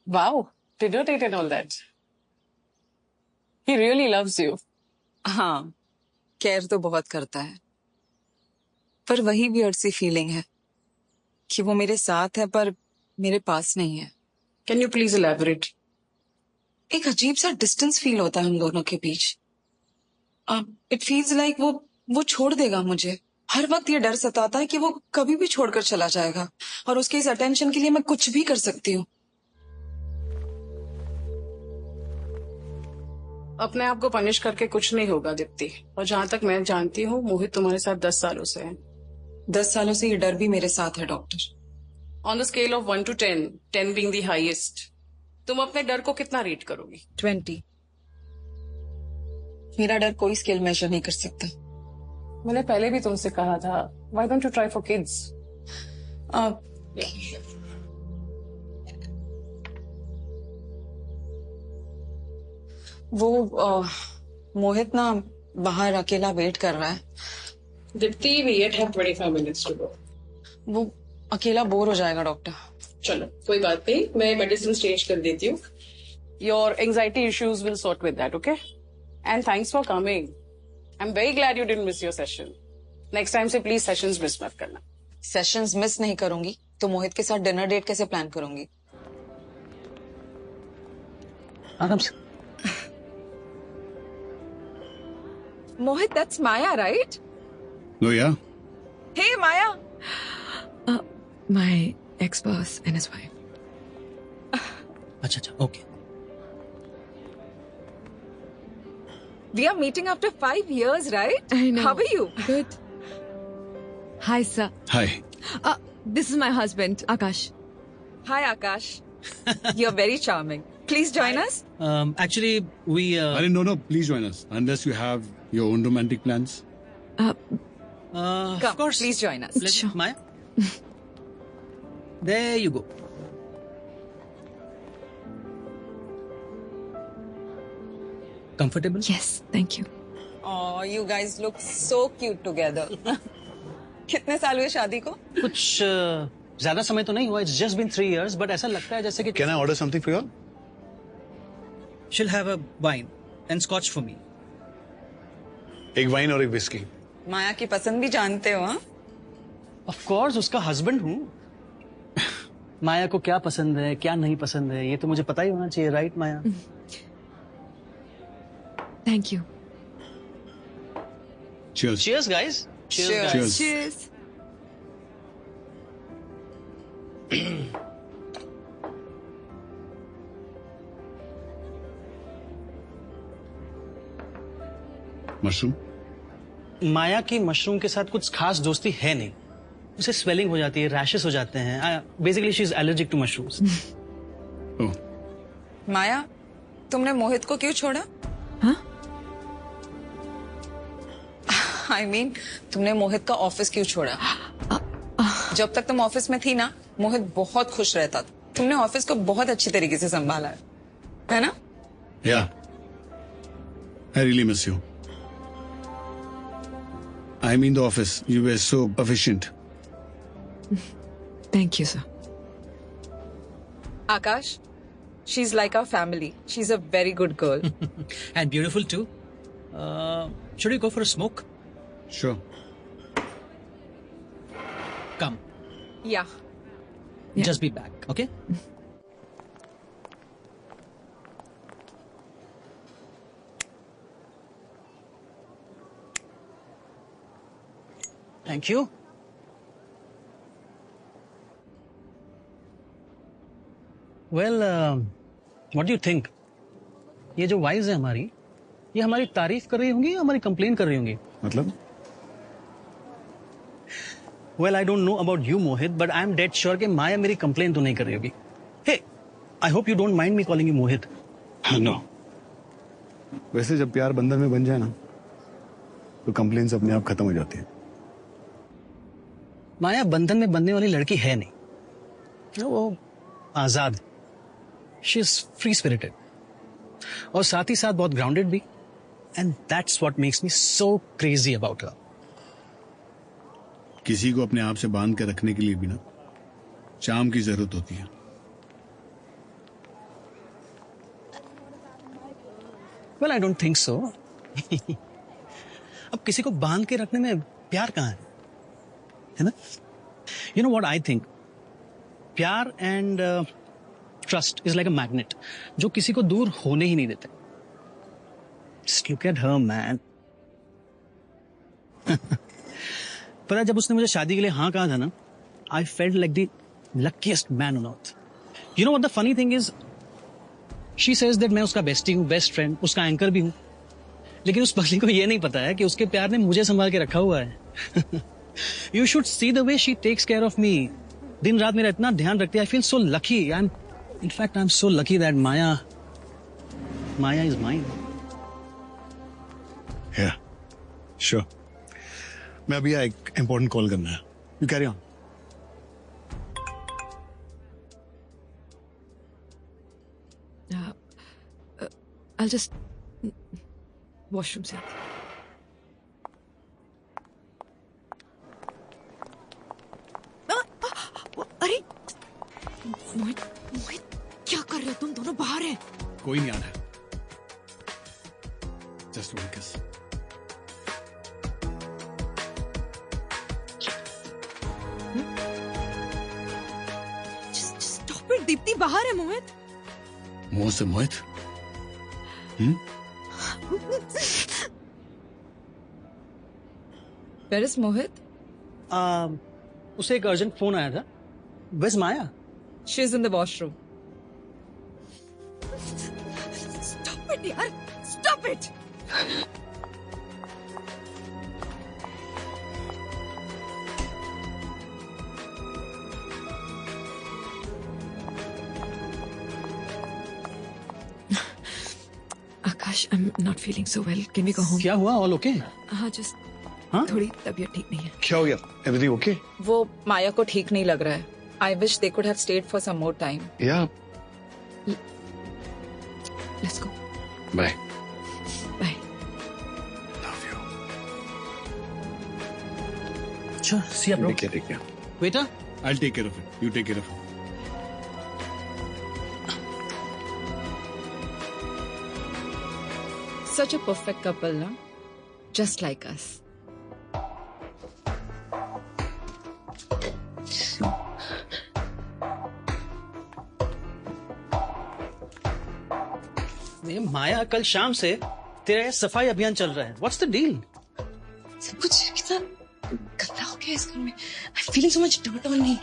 Wow. Did you take all that? He really loves you. हाँ, केयर तो बहुत करता है, पर वही वियर्ड सी फीलिंग है कि वो मेरे साथ है पर मेरे पास नहीं है। Can you please elaborate? एक अजीब सा डिस्टेंस फील होता है हम दोनों के बीच। इट फील्स लाइक वो छोड़ देगा मुझे। हर वक्त ये डर सताता है कि वो कभी भी छोड़कर चला जाएगा, और उसके इस अटेंशन के लिए मैं कुछ भी कर सकती हूँ। अपने आप को पनिश करके कुछ नहीं होगा दीप्ति, और जहां तक मैं जानती हूँ मोहित तुम्हारे साथ 10 सालों से है। 10 सालों से ये डर भी मेरे साथ है doctor. On the scale of 1 to 10, 10 being the highest, तुम अपने डर को कितना रेट करोगी? 20। मेरा डर कोई स्केल मेजर नहीं कर सकता। मैंने पहले भी तुमसे कहा था, why don't you try for kids? वो मोहित ना बाहर अकेला वेट कर रहा है। Deepti, we yet have 25 minutes to go. वो अकेला बोर हो जाएगा डॉक्टर। चलो कोई बात नहीं, मैं मेडिसिन चेंज कर देती हूँ। Your anxiety issues will sort with that, okay? And thanks for coming. I'm very glad you didn't miss your session. Next time से please sessions miss मत करना। सेशंस मिस नहीं करूंगी तो मोहित के साथ डिनर डेट कैसे प्लान करूंगी? आराम से। Mohit, that's Maya, right? लो या Hey, Maya. My ex-boss and his wife. अच्छा, okay. We are meeting after 5 years, right? I know. How are you? Good. Hi, sir. Hi. This is my husband, Akash. Hi, Akash. You're very charming. Please join us. Actually, we. अरे no, please join us unless you have your own romantic plans. Of course. Please join us. Let's Sure. Maya. There you go. Comfortable? Yes, thank you. Oh, you guys look so cute together. कितने साल हुए शादी को? कुछ ज्यादा समय तो नहीं हुआ. It's just been 3 years, but ऐसा लगता है जैसे कि. Can I order something for you all? She'll have a wine and scotch for me. एक वाइन और एक विस्की। माया की पसंद भी जानते हो? हाँ? Of course, उसका हस्बैंड हूँ. माया को क्या पसंद है, क्या नहीं पसंद है, ये तो मुझे पता ही होना चाहिए, right Maya? Thank you. Cheers. Cheers, guys. Cheers, guys. Cheers. Mushroom? Maya की मशरूम के साथ कुछ खास दोस्ती है नहीं. उसे स्वेलिंग हो जाती है, रैशेस हो जाते हैं. Basically she is allergic to mushrooms. Maya, तुमने मोहित को क्यों छोड़ा? हाँ? I mean, तुमने मोहित का ऑफिस क्यों छोड़ा? जब तक तुम ऑफिस में थी ना, मोहित बहुत खुश रहता था. तुमने ऑफिस को बहुत अच्छी तरीके से संभाला है ना? Yeah. I really miss you. I mean the office. You were so efficient. Thank you, sir. Akash, she's like our family. She's a very good girl. And beautiful too. Should we go for a smoke? Sure. Come. Yeah. Just be back, okay? Thank you. Well, what do you think? ये जो वाइज है हमारी, ये हमारी तारीफ कर रही होंगी या हमारी कंप्लेन कर रही होंगी? मतलब? Well, I don't know about you, Mohit, but I'm dead sure कि माया मेरी कंप्लेन तो नहीं कर रही होगी. Hey, I hope you don't mind me calling you Mohit. No. वैसे जब प्यार बंधन में बन जाए ना, तो कंप्लेन्स अपने आप खत्म हो जाती है. माया बंधन में बंधने वाली लड़की है नहीं. वो आजाद. She is free spirited. और साथ ही साथ बहुत ग्राउंडेड भी. And that's what makes me so crazy about her. किसी को अपने आप से बांध के रखने के लिए भी ना चाम की जरूरत होती है. Well, I don't think so. अब किसी को बांध के रखने में प्यार कहाँ है ना? You know what I think? प्यार and trust is like a magnet, जो किसी को दूर होने ही नहीं देते. Just look at her, man. पता है, जब उसने मुझे शादी के लिए हाँ कहा था ना, I felt like the luckiest man on earth. You know what the funny thing is? She says that मैं उसका bestie हूँ, best friend, उसका एंकर भी हूँ, लेकिन उस पगली को ये नहीं पता है कि उसके प्यार ने मुझे संभाल के रखा हुआ है. You should see the way she takes care of me. दिन रात मेरा इतना ध्यान रखती है. I feel so lucky. In fact, I'm so lucky that Maya is mine. Yeah, sure. मैं अभी एक important call करना है. You carry on. I'll just washroom से. अरे मोहित, क्या कर रहे हो तुम दोनों? बाहर है. कोई नहीं आ रहा. Just one kiss. Just stop it. Deepti बाहर है मोहित. मुंह से मोहित. Where is Mohit? उसे एक अर्जेंट फोन आया था. Where's Maya? She's in the washroom. Stop it यार. Stop it. Akash, I'm not feeling so well. Can we go home? क्या हुआ? All okay? हाँ, just हाँ? थोड़ी तबीयत ठीक नहीं है. क्या हो गया? Everything okay? वो माया को ठीक नहीं लग रहा है. I wish they could have stayed for some more time. Yeah. Let's go. Bye. Bye. Love you. Sure. See ya, bro. Take care. Waiter? I'll take care of it. You take care of it. Such a perfect couple, na? Just like us. ये माया, कल शाम से तेरा ये सफाई अभियान चल रहा है. What's the deal? सब कुछ कितना गंदा हो गया इस घर में. I'm feeling so much dirt on me.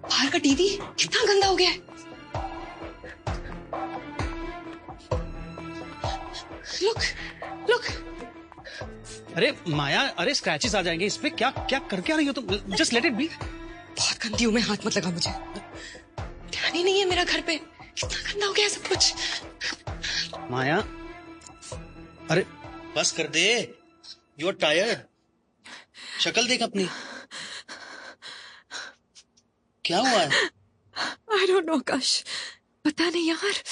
बाहर का टीवी कितना गंदा हो गया है. Look. अरे माया, अरे स्क्रैचेस आ जाएंगे इस पे. क्या क्या करके आ रही हो तुम? Just let it be. बहुत गंदी हूं मैं. हाथ मत लगा मुझे. ध्यान ही नहीं है मेरा घर पे. कितना गंदा हो गया है सब कुछ. माया, अरे बस कर दे. You are tired. शक्ल देख अपनी. क्या हुआ है? I don't know, Akash. पता नहीं यार.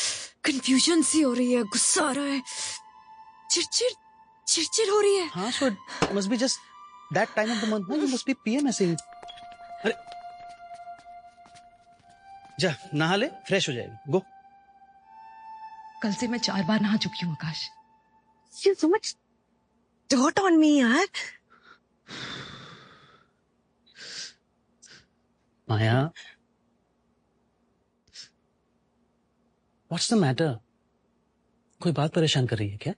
कंफ्यूजन सी हो रही है. गुस्सा आ रहा है. चिड़चिड़ हो रही है. हाँ, so it must be just that time of the month. No, you must be PMSing. अरे जा नहा ले, फ्रेश हो जाएगी. गो. कल से मैं 4 बार नहा चुकी हूँ आकाश. You so much dirt on me यार. माया, what's the matter? कोई बात परेशान कर रही है क्या?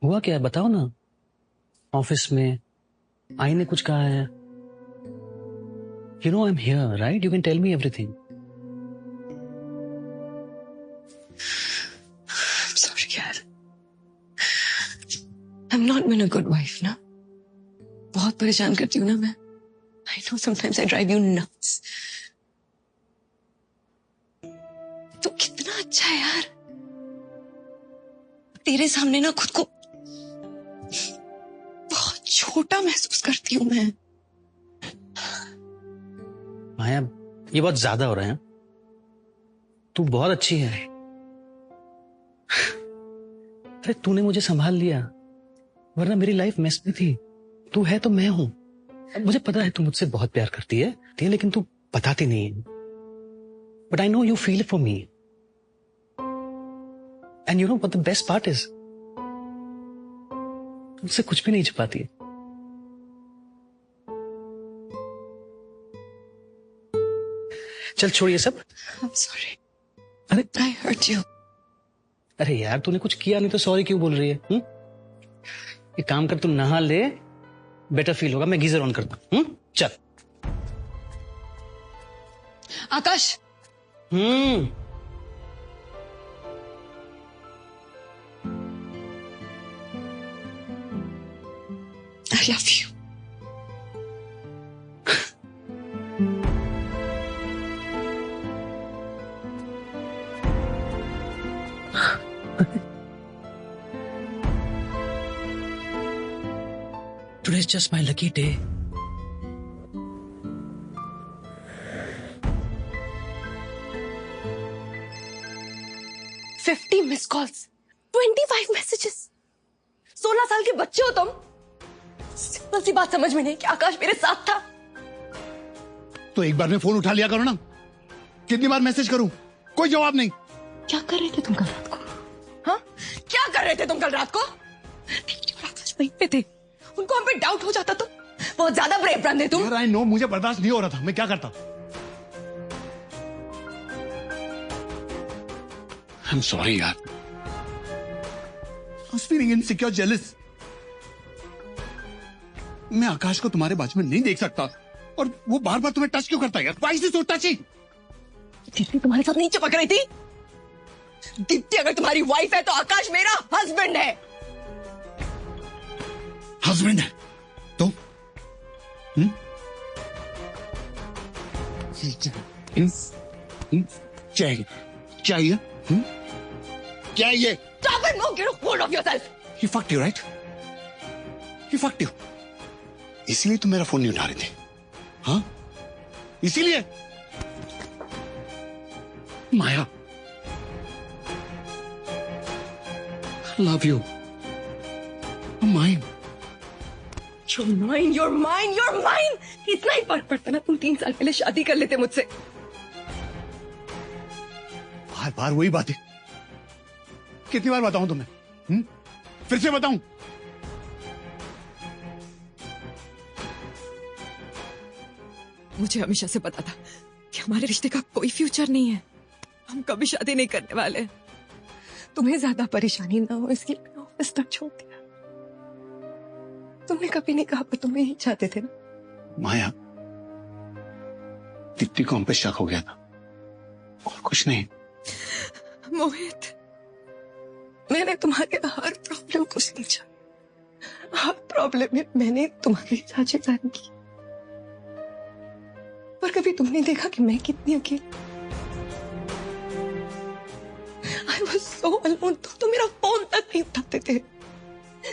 हुआ क्या है? बताओ ना. ऑफिस में आई ने कुछ कहा है? You know I'm here, right? You can tell me everything. I'm sorry यार. I'm not been a good wife ना. बहुत परेशान करती हूँ ना मैं. I know sometimes I drive you nuts. तो कितना अच्छा है यार. तेरे सामने ना खुद को बहुत छोटा महसूस करती हूँ मैं. माया, ये बहुत ज्यादा हो रहा है. तू बहुत अच्छी है. अरे तूने मुझे संभाल लिया, वरना मेरी लाइफ मेस में थी. तू है तो मैं हूं. मुझे पता है तू मुझसे बहुत प्यार करती है, लेकिन तू बताती नहीं है. But I know you feel for me. And you know what the best part is, मुझसे कुछ भी नहीं छुपाती है. चल छोड़ ये सब. I'm sorry. अरे I hurt you. अरे यार, तूने कुछ किया नहीं तो सॉरी क्यों बोल रही है? एक काम कर, तू नहा ले, बेटर फील होगा। मैं गीजर ऑन करता हूँ। चल। आकाश। I love you. Today's just my lucky day. Miss calls, 25 messages. 16 साल के बच्चे हो तुम। सिंपल सी बात समझ में नहीं कि आकाश मेरे साथ था। तो एक बार में फोन उठा लिया करो ना। कितनी बार मैसेज करूं, कोई जवाब नहीं। क्या कर रहे थे तुम कल रात को? हाँ, क्या कर रहे थे तुम कल रात को? आकाश वहीं पे थे, उनको हम पे डाउट हो जाता तो बहुत ज्यादा ब्रेव बंदे तुम। यार आई नो, मुझे बर्दाश्त नहीं हो रहा था, मैं क्या करता। I'm sorry यार। I was feeling insecure, jealous। मैं आकाश को तुम्हारे बाजू में नहीं देख सकता, और वो बार बार तुम्हें टच क्यों करता है यार? Why is he so touchy? Deepti तुम्हारे साथ नहीं चिपक रही थी? दीप्ति अगर तुम्हारी वाइफ है तो आकाश मेरा हस्बैंड है। हस्बैंड है तो? चाहिए क्या ये? Stop it, Mo! Get a hold of yourself! He fucked you, right? He fucked you. इसीलिए तुम मेरा फोन नहीं उठा रहे थे, हाँ? इसीलिए? माया, I love you. You're mine. You're mine, you're mine, you're mine! इतना ही फर्क पड़ता ना, तुम 3 साल पहले शादी कर लेते मुझसे। बार बार वही बातें। कितनी बार बताऊं तुम्हें? फिर से बताऊं? मुझे हमेशा से पता था कि हमारे रिश्ते का कोई फ्यूचर नहीं है। हम कभी शादी नहीं करने वाले। तुम्हें ज्यादा परेशानी ना हो इसलिए मैंने ऑफिस तक छोड़ दिया। तुमने कभी नहीं कहा, पर तुम यही चाहते थे ना। माया, दीप्ति को हम पे शक हो गया था, और कुछ नहीं। मोहित, मैंने तुम्हारे हर प्रॉब्लम को समझा। हर प्रॉब्लम में मैंने तुम्हारी साझेदारी की, पर कभी तुमने देखा कि मैं कितनी अकेली। I was so alone। तो मेरा फोन तक नहीं उठाते थे।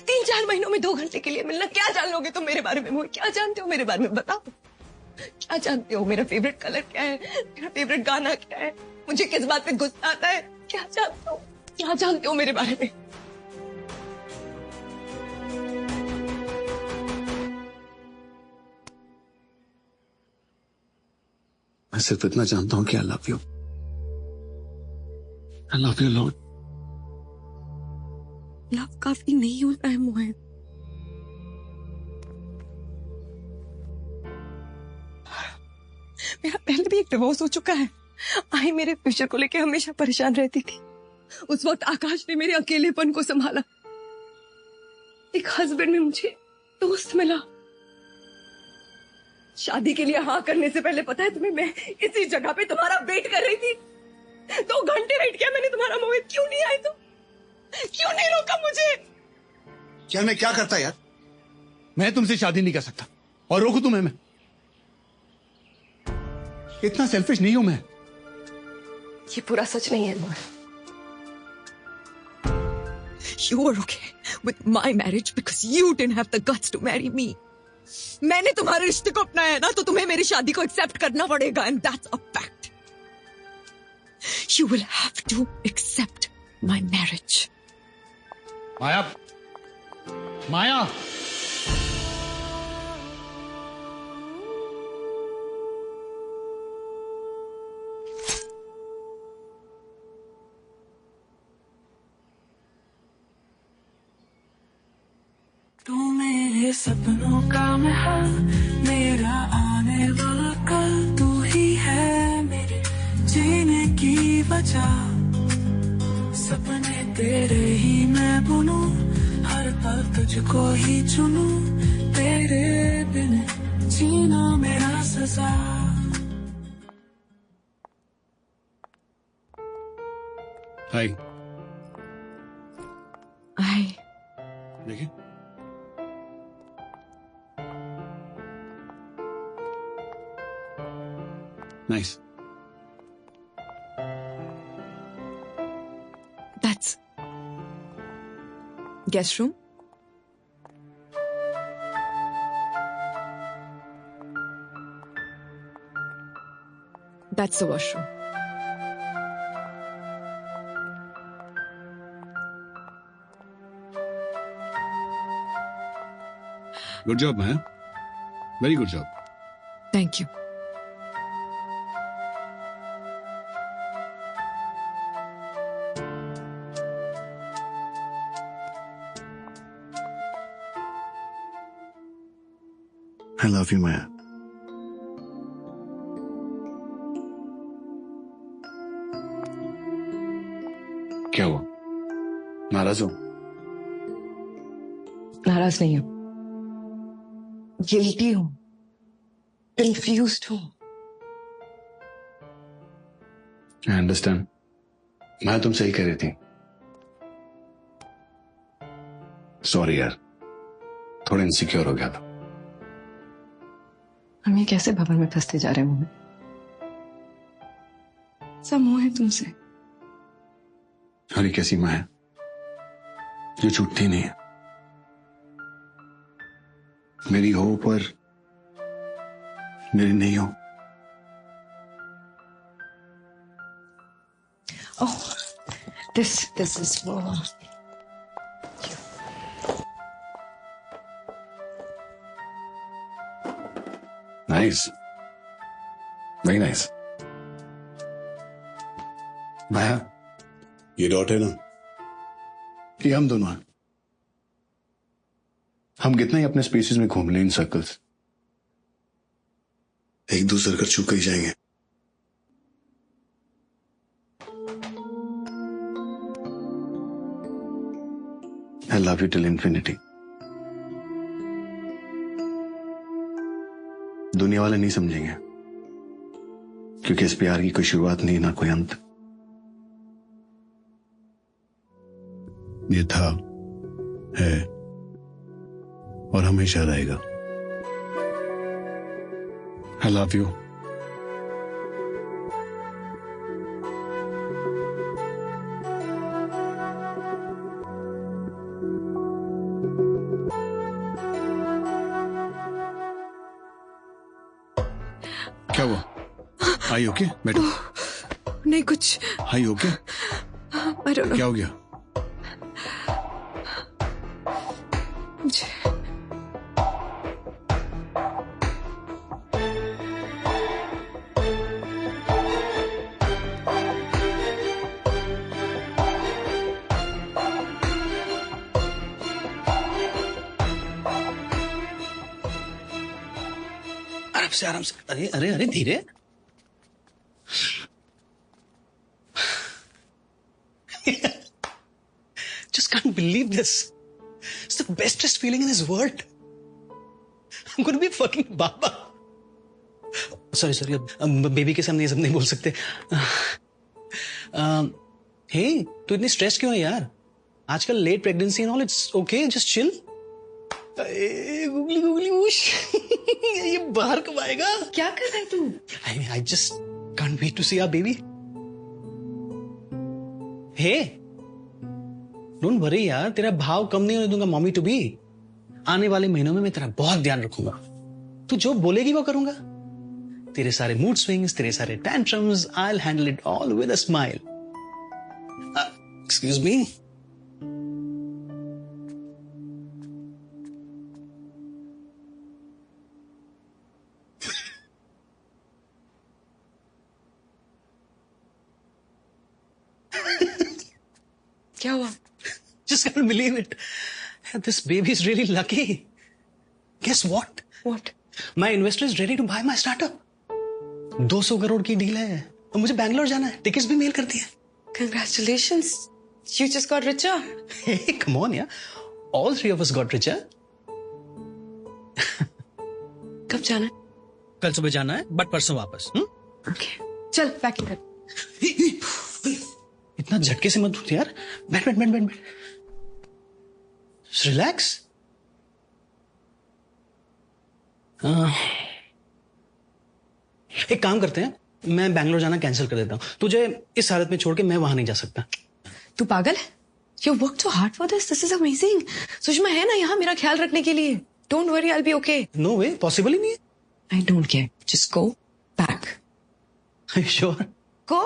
3-4 महीनों में 2 घंटे के लिए मिलना। क्या जान लोगे तुम मेरे बारे में? मोहित, क्या जानते हो मेरे बारे में? बताओ, क्या जानते हो? मेरा फेवरेट कलर क्या है? मेरा फेवरेट गाना क्या है? मुझे किस बात पे गुस्सा आता है? क्या जानते हो? क्या जानते हो मेरे बारे में? मैं सिर्फ इतना जानता हूं कि I love you। I love you Lord। Love काफी नहीं होता है मोहित। मेरा पहले भी एक डिवोर्स हो चुका है। आई मेरे फ्यूचर को लेके हमेशा परेशान रहती थी। उस वक्त आकाश ने मेरे अकेलेपन को संभाला। एक हस्बैंड में मुझे दोस्त मिला। शादी के लिए हाँ करने से पहले पता है तुम्हें, मैं इसी जगह पे तुम्हारा वेट कर रही थी। 2 घंटे वेट किया मैंने तुम्हारा। मोहित, क्यों नहीं आई तुम? क्यों नहीं रोका मुझे? यार मैं क्या करता यार? मैं तुमसे शादी नहीं कर सकता, और रोकू तुम्हें मैं? इतना सेल्फिश नहीं हूं मैं। ये पूरा सच नहीं है मोहित। You were okay with my marriage because you didn't have the guts to marry me. मैंने तुम्हारे रिश्ते को अपनाया है ना, तो तुम्हें मेरी शादी को एक्सेप्ट करना पड़ेगा, and that's a fact. You will have to accept my marriage. माया, माया, तू मेरे सपनों का महल, मेरा आने वाला कल। तू ही है मेरे जीने की वजह। सपने तेरे ही मैं बुनूं, हर पल तुझको ही चुनूं। तेरे बिन जीना मेरा सजा। हाय। हाय। देखिए nice. That's guest room. That's the washroom. Good job ma'am, very good job. Thank you. I love you, Maya. क्या हुआ? नाराज हो? नाराज नहीं हूं, गिल्टी हूं, कंफ्यूज्ड हूं। I understand. मैं तुमसे ही कह रही थी। सॉरी यार, थोड़ा इनसिक्योर हो गया था। हम ये कैसे भवन में फंसते जा रहे हैं? सब मोह है तुमसे। और ये कैसी माँ है जो छूटती नहीं है? मेरी हो पर मेरी नहीं हो। Oh, this is for you. Nice. Very nice. माया, ये डॉट है ना, ये हम दोनों हैं। हम कितना ही अपने स्पेसेस में घूम लें इन सर्कल्स, एक दूसरे कर चुक ही जाएंगे। I love you till infinity. दुनिया वाले नहीं समझेंगे, क्योंकि इस प्यार की कोई शुरुआत नहीं ना कोई अंत। ये था, है और हमेशा रहेगा। I love you. क्या हुआ? आई ओके? बैठो। नहीं कुछ। आई ओके? I don't know. क्या हो गया? मुझे आराम से। अरे अरे अरे धीरे। Just can't believe this. It's the bestest feeling in this world. I'm going to be fucking Baba. Sorry. अब बेबी के सामने ये सब नहीं बोल सकते। हे, तू इतनी स्ट्रेस क्यों है यार? आजकल late pregnancy and all, it's okay, just chill. गुगली उश। ये बाहर कब आएगा? क्या कर रहा है तू? I just can't wait to see our baby. Hey, don't worry यार, तेरा भाव कम नहीं होने दूंगा मॉमी टू बी। आने वाले महीनों में मैं तेरा बहुत ध्यान रखूंगा। तू जो बोलेगी वो करूंगा। तेरे सारे मूड स्विंग्स, तेरे सारे tantrums, I'll handle it all with a smile. Excuse me. क्या हुआ? Just can't believe it. This baby is really lucky. Guess what? What? My investor is ready to buy my startup. 200 crore की डील है और मुझे बैंगलोर जाना है। टिकट्स भी मेल कर दी है। Congratulations. You just got richer. Hey, come on, yeah. All three of us got richer. कब जाना है? कल सुबह जाना है, बट परसों वापस। ओके, चल पैकिंग कर। इतना झटके से मत उठ यार। बैठ बैठ बैठ बैठ बैठ। रिलैक्स। एक काम करते हैं, मैं बैंगलोर जाना कैंसिल कर देता हूँ। तुझे इस हालत में छोड़ के मैं वहां नहीं जा सकता। तू पागल है? You worked so hard for this. This is amazing. Sushma है ना यहाँ मेरा ख्याल रखने के लिए। Don't worry, I'll be okay. No way, possible ही नहीं है। I don't care. Just go back. Are you sure? Go.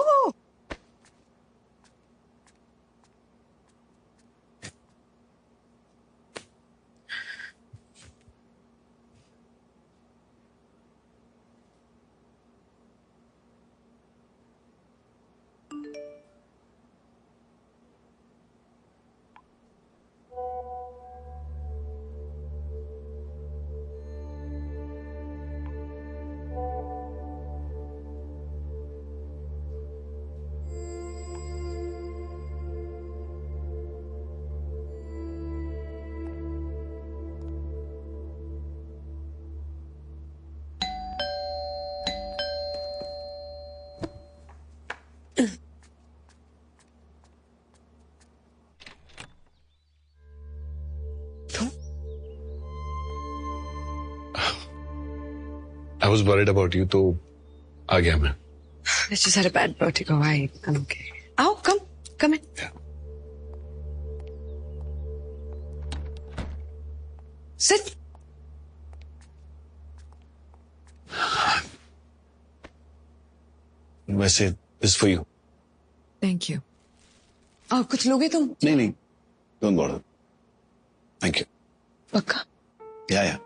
I was worried about you, तो आ गया मैं। I just had a bad vertigo. I'm okay. Oh, come in. Yeah. Sit. वैसे this for you. Thank you. कुछ लोगे तुम? नहीं, don't bother. Thank you. पक्का? Yeah.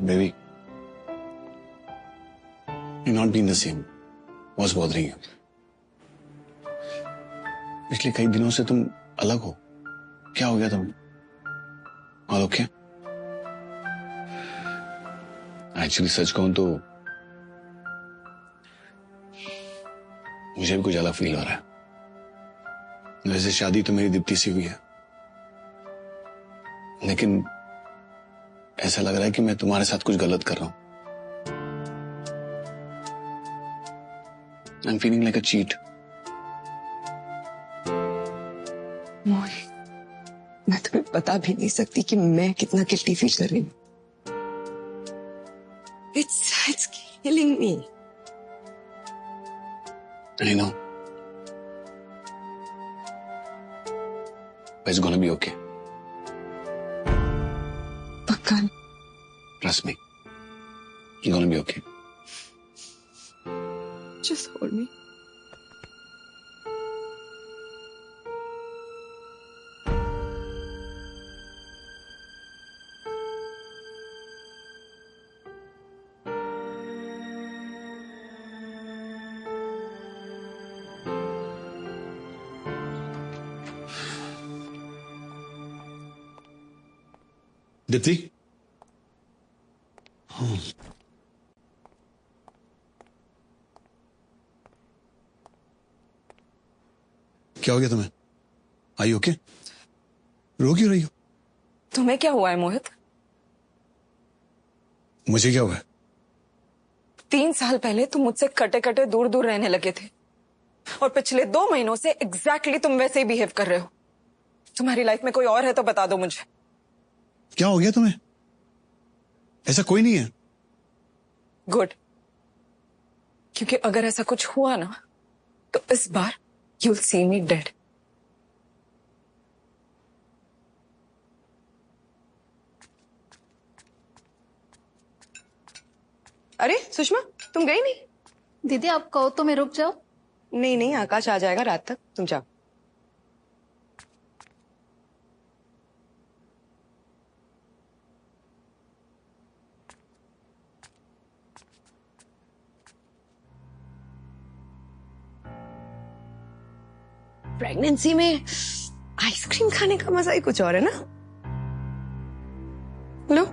Baby, you're not being the same. What's bothering you? पिछले कई दिनों से तुम अलग हो। क्या हो गया तुम्हें? All okay? Actually सच कहूं तो मुझे भी कुछ अलग फील हो रहा है। वैसे शादी तो मेरी दीप्ति से हुई है, लेकिन ऐसा लग रहा है कि मैं तुम्हारे साथ कुछ गलत कर रहा हूं। I'm feeling like a cheat. Mohan, मैं तुम्हें बता भी नहीं सकती कि मैं कितना गिल्टी फील कर रही हूँ। It's killing me. I know. But it's gonna be okay. पक्का? Trust me. It's gonna be okay. Just hold me. Deepti, क्या हो गया तुम्हें? आई ओके? रो क्यों रही हो? तुम्हें क्या हुआ है मोहित? मुझे क्या हुआ है? 3 साल पहले तुम मुझसे कटे कटे दूर दूर रहने लगे थे और पिछले 2 महीनों से एग्जैक्टली तुम वैसे ही बिहेव कर रहे हो। तुम्हारी लाइफ में कोई और है तो बता दो मुझे। क्या हो गया तुम्हें? ऐसा कोई नहीं है। गुड, क्योंकि अगर ऐसा कुछ हुआ ना तो इस बार you'll see me dead. अरे सुषमा, तुम गई नहीं? दीदी आप कहो तो मैं रुक जाऊं? नहीं, आकाश आ जाएगा रात तक, तुम जाओ। प्रेगनेंसी में आइसक्रीम खाने का मजा ही कुछ और है ना? लो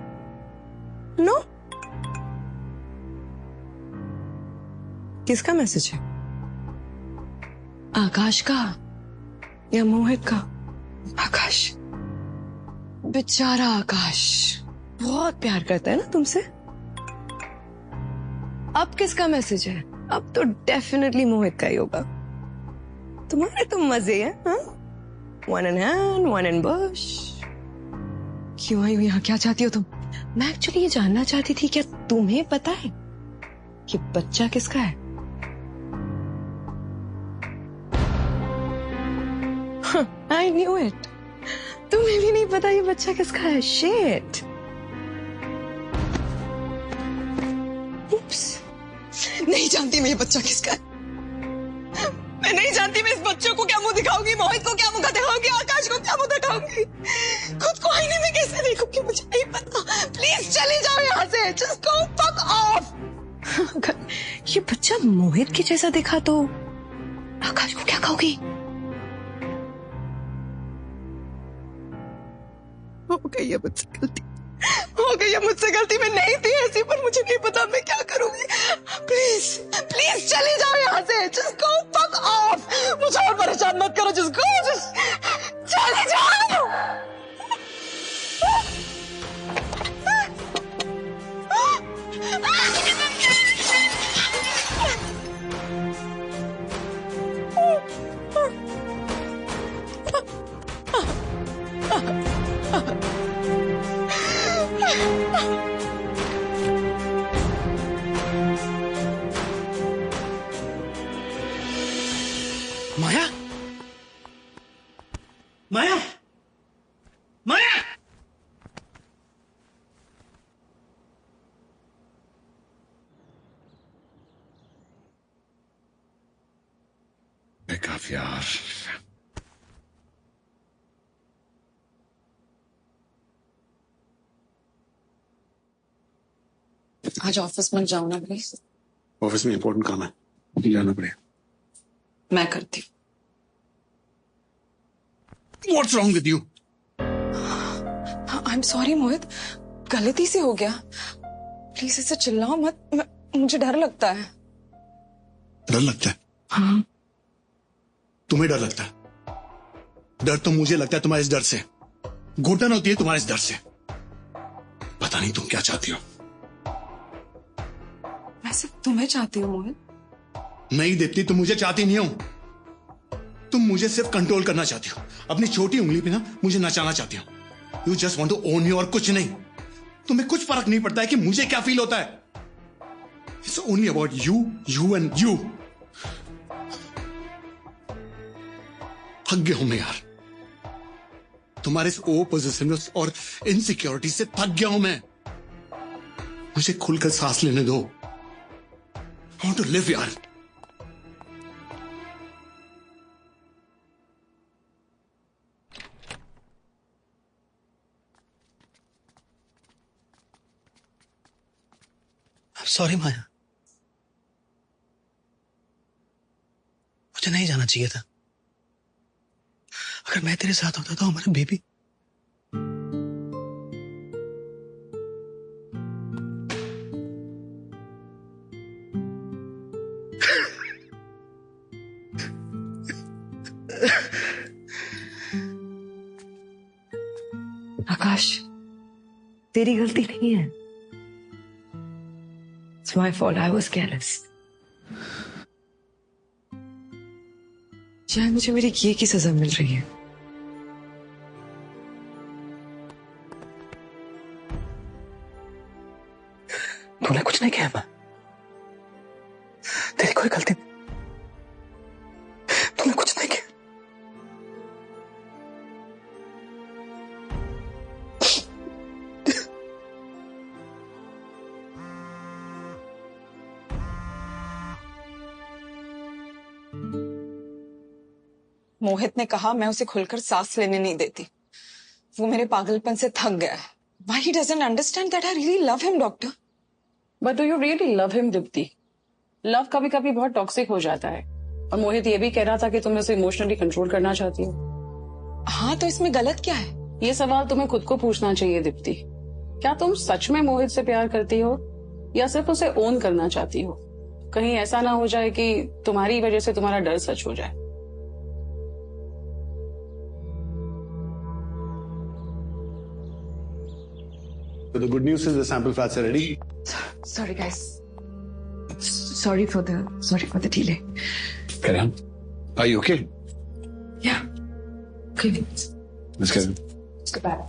किसका मैसेज है? आकाश का या मोहित का? आकाश, बेचारा आकाश बहुत प्यार करता है ना तुमसे। अब किसका मैसेज है? अब तो डेफिनेटली मोहित का ही होगा। तुम्हारे तो मजे हैं, हाँ? One in hand, one in Bush. क्यों आई हो यहाँ? क्या चाहती हो तुम? मैं एक्चुअली ये जानना चाहती थी, क्या तुम्हें पता है कि बच्चा किसका है? I knew it. तुम्हें भी नहीं पता ये बच्चा किसका है? Shit. Oops. नहीं जानती मैं ये बच्चा किसका है। मैं नहीं जानती मैं इस बच्चे को क्या मुंह दिखाऊंगी, मोहित को क्या मुंह दिखाऊंगी, आकाश को क्या मुंह दिखाऊंगी, खुद को आईने में कैसे देखूंगी, मुझे नहीं पता। प्लीज चले जाओ यहाँ से। Just go fuck off. अगर ये बच्चा मोहित के जैसा दिखा तो आकाश को क्या कहोगी? हो गई है मुझसे गलती, हो गई है मुझसे गलती। मैं नहीं थी ऐसी, पर मुझे नहीं पता मैं क्या करूंगी। प्लीज प्लीज चले जाओ यहाँ से। Just go fuck off. मुझे और परेशान मत करो। Just go, just चले जाओ। माया, माया, माया। बेकाफ यार। आज ऑफिस में जाओ ना प्लीज। ऑफिस में इंपॉर्टेंट काम है, जाना पड़ेगा। मैं करती हूँ। What's wrong with you? I'm sorry मोहित, गलती से हो गया। प्लीज ऐसे चिल्लाओ मत, मुझे डर लगता है। डर लगता है? हाँ। तुम्हें डर लगता है? डर तो मुझे लगता है तुम्हारे इस डर से। घुटन होती है तुम्हारे इस डर से। पता नहीं तुम क्या चाहती हो। मैं सिर्फ तुम्हें चाहती हूँ मोहित। नहीं दीप्ति, तुम मुझे चाहती नहीं हो। तुम मुझे सिर्फ कंट्रोल करना चाहती हो। अपनी छोटी उंगली पे ना मुझे नचाना चाहती हो। You just want to own me और कुछ नहीं। तुम्हें कुछ फर्क नहीं पड़ता है कि मुझे क्या फील होता है। It's only about you, you and you. थक गया हूं मैं यार, तुम्हारे इस ओ पोजेसिवनेस और इनसिक्योरिटी से थक गया हूं मैं। मुझे खुलकर सांस लेने दो। I want to live यार। सॉरी माया, मुझे नहीं जाना चाहिए था। अगर मैं तेरे साथ होता तो हमारा बेबी। आकाश, तेरी गलती नहीं है। It's my fault. I was careless. शायद मुझे मेरी किए की सजा मिल रही है। तूने कुछ नहीं किया। तेरी कोई गलती नहीं। तूने कुछ नहीं किया। मोहित ने कहा मैं उसे खुलकर सांस लेने नहीं देती। वो मेरे पागलपन से थक गया है। Why he doesn't understand that I really love him, doctor? But do you really love him, Deepti? Love कभी कभी बहुत टॉक्सिक हो जाता है। और मोहित ये भी कह रहा था कि तुम उसे इमोशनली कंट्रोल करना चाहती हो। हाँ, तो इसमें गलत क्या है? ये सवाल तुम्हें खुद को पूछना चाहिए दीप्ति। क्या तुम सच में मोहित से प्यार करती हो या सिर्फ उसे ओन करना चाहती हो? कहीं ऐसा ना हो जाए कि तुम्हारी वजह से तुम्हारा डर सच हो जाए। So the good news is the sample flats are ready. Sorry, guys. Sorry for the delay. Carry on. Are you okay? Yeah. Okay. Let's carry on. Let's go back.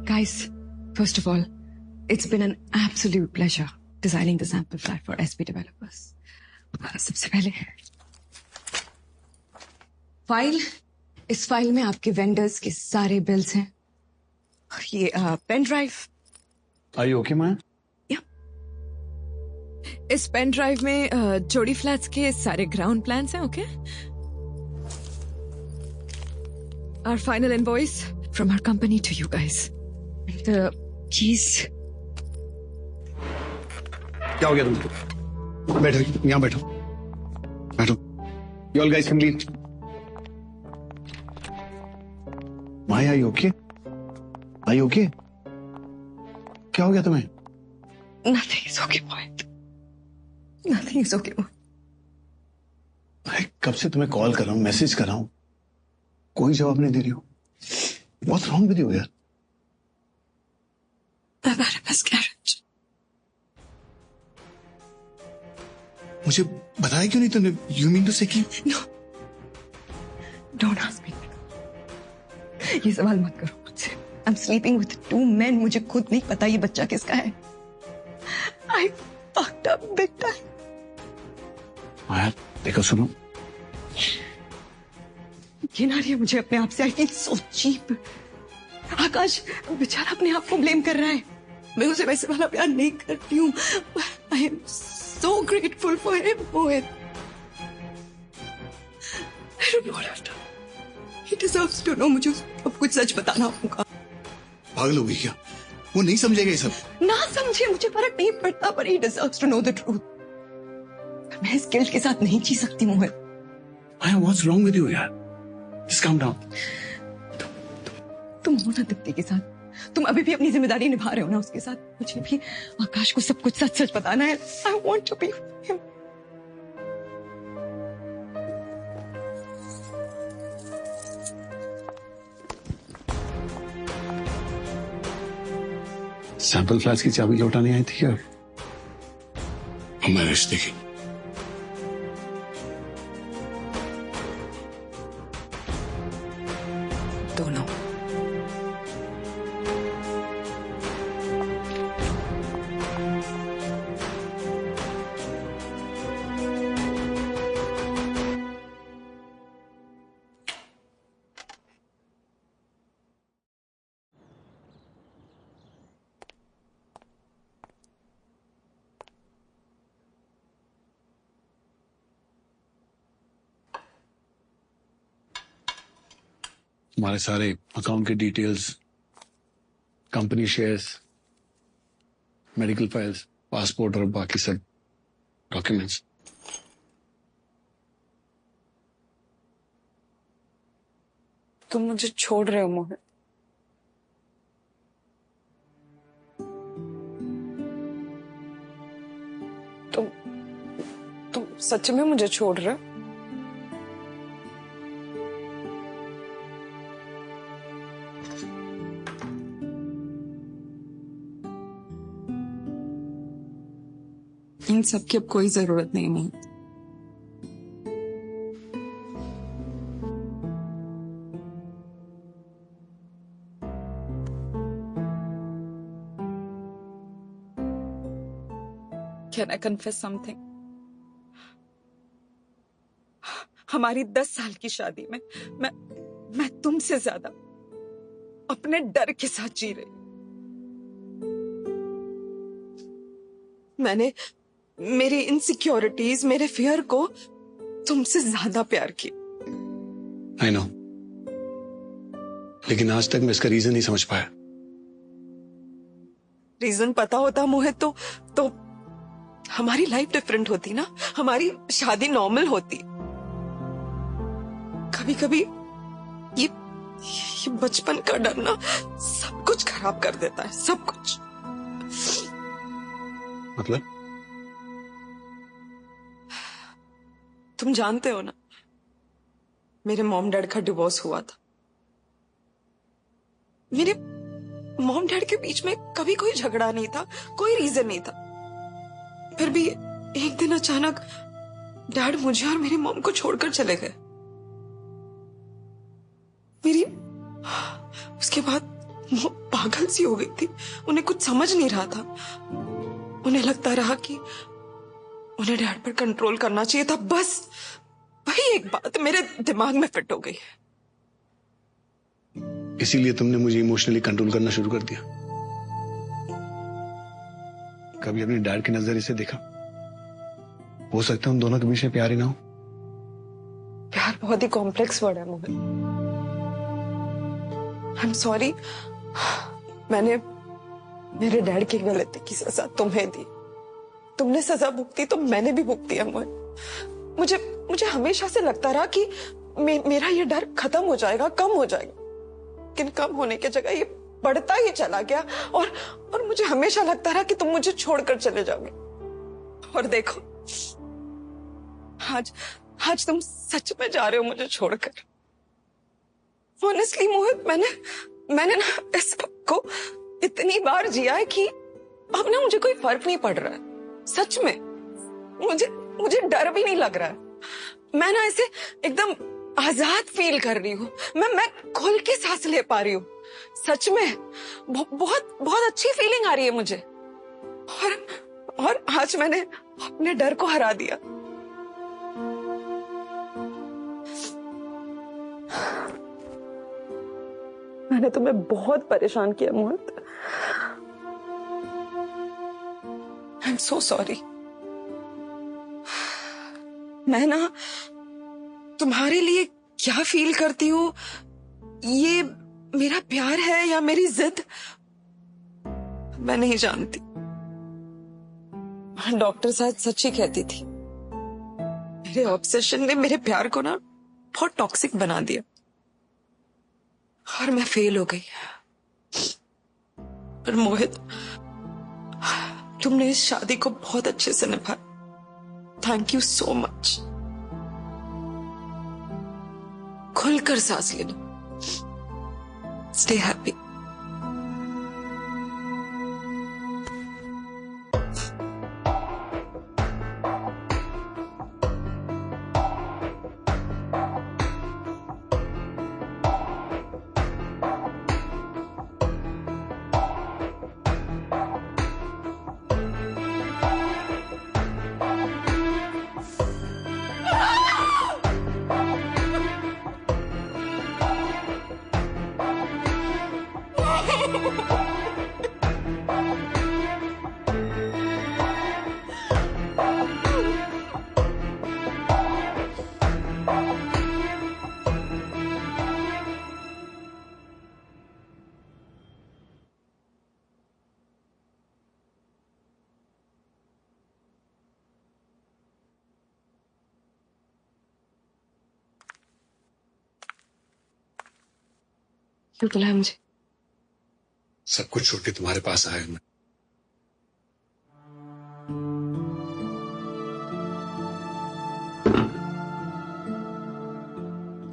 Guys, first of all, it's been an absolute pleasure designing the sample flat for SP developers. सबसे पहले इस फाइल में आपके वेंडर्स के सारे बिल्स हैं और ये pen drive. Are you okay, man? इस पेन ड्राइव में जोड़ी फ्लैट्स के सारे ग्राउंड प्लान्स हैं। Okay, our final invoice from our company to you guys. The keys. क्या हो गया तुमको? बैठो, यहाँ बैठो। You all guys can leave. Why are you okay? Are you okay? क्या हो गया तुम्हें? Nothing is okay, Mohit. Nothing is okay, Mohit. अरे कब से तुम्हें कॉल कर रहा हूँ, मैसेज कर रहा हूँ, कोई जवाब नहीं दे रही हो। What's wrong with you, यार? I've had a miscarriage. मुझे बताया क्यों नहीं तुमने? You mean to say कि? No. Don't ask me. ये सवाल मत करो मुझसे। I'm sleeping with 2 men. मुझे खुद नहीं पता ये बच्चा किसका है। I fucked up big time. यार देखो सुनो, ये ना रही है मुझे अपने आप से। I feel so cheap. आकाश बेचारा अपने आप को ब्लेम कर रहा है। मैं उसे वैसे वाला प्यार नहीं करती हूँ। I am so grateful for him, Mohit. I don't know what I've done. He deserves to know. मुझे अब कुछ सच बताना होगा। पागल हो गई क्या? वो नहीं समझेगा ये सब। ना समझे, मुझे फर्क नहीं पड़ता, पर he deserves to know the truth. मैं इस गिल्ट के साथ नहीं जी सकती, मोहित। What's wrong with you, यार? Just calm down. तुम हो ना दीप्ति के साथ। तुम अभी भी अपनी जिम्मेदारी निभा रहे हो ना उसके साथ। मुझे भी आकाश को सब कुछ सच सच बताना है। I want to be with him. Sample flats की चाबी लौटाने आई थी क्या? हमारे रिश्ते की। दोनों। हमारे सारे अकाउंट के details, company shares, medical files, passport और बाकी सब डॉक्यूमेंट्स। तुम मुझे छोड़ रहे हो मोहित? तुम सच में मुझे छोड़ रहे हो? इन सब की अब कोई जरूरत नहीं मोहित। Can I confess something? हमारी 10 साल की शादी में मैं तुमसे ज्यादा अपने डर के साथ जी रही। मैंने मेरी इनसिक्योरिटीज, मेरे फियर को तुमसे ज्यादा प्यार किया। I know. लेकिन आज तक मैं इसका रीजन नहीं समझ पाया। रीजन पता होता मोहित तो हमारी लाइफ डिफरेंट होती ना, हमारी शादी नॉर्मल होती। कभी कभी ये बचपन का डर ना सब कुछ खराब कर देता है, सब कुछ। मतलब? तुम जानते हो ना, मेरे मॉम डैड का डिवोर्स हुआ था। मेरे मॉम डैड के बीच में कभी कोई झगड़ा नहीं था, कोई रीजन नहीं था। फिर भी एक दिन अचानक डैड मुझे और मेरी मॉम को छोड़कर चले गए। मेरी उसके बाद वो पागल सी हो गई थी, उन्हें कुछ समझ नहीं रहा था। उन्हें लगता रहा कि उन्हें डैड पर कंट्रोल करना चाहिए था। बस वही एक बात मेरे दिमाग में फिट हो गई। इसीलिए तुमने मुझे इमोशनली कंट्रोल करना शुरू कर दिया। कभी अपने डैड के नजरिए से देखा? हो सकता है हम दोनों के बीच में प्यार ही ना हो। प्यार बहुत ही कॉम्प्लेक्स वर्ड है मोहित। आई एम सॉरी, मैंने मेरे डैड की गलती की सजा तुम्हें दी। तुमने सजा भुगती तो मैंने भी भुगती है मोहित। मुझे हमेशा से लगता रहा कि मेरा ये डर खत्म हो जाएगा, कम हो जाएगा, लेकिन कम होने की जगह ये बढ़ता ही चला गया। और मुझे हमेशा लगता रहा कि तुम मुझे छोड़कर चले जाओगे। और देखो, आज तुम सच में जा रहे हो मुझे छोड़कर। ऑनेस्टली मोहित, मैंने ना इस को इतनी बार जिया है कि अब ना मुझे कोई फर्क नहीं पड़ रहा है। सच में मुझे डर भी नहीं लग रहा है। मैं ना ऐसे एकदम आजाद फील कर रही हूँ। मैं खुल के सांस ले पा रही हूँ। सच में बहुत बहुत अच्छी फीलिंग आ रही है मुझे। और आज मैंने अपने डर को हरा दिया। मैंने तुम्हें बहुत परेशान किया मोहित। I am so sorry. मैं ना तुम्हारे लिए क्या फील करती हूँ, ये मेरा प्यार है या मेरी जिद, मैं नहीं जानती। डॉक्टर शायद सच ही कहती थी। मेरे ऑब्सेशन ने मेरे प्यार को ना बहुत टॉक्सिक बना दिया और मैं फेल हो गई। पर मोहित, तुमने इस शादी को बहुत अच्छे से निभाया। Thank you so much. खुलकर सांस ले लो। Stay happy. क्यों बुलाया मुझे? सब कुछ छोड़ के तुम्हारे पास आया मैं।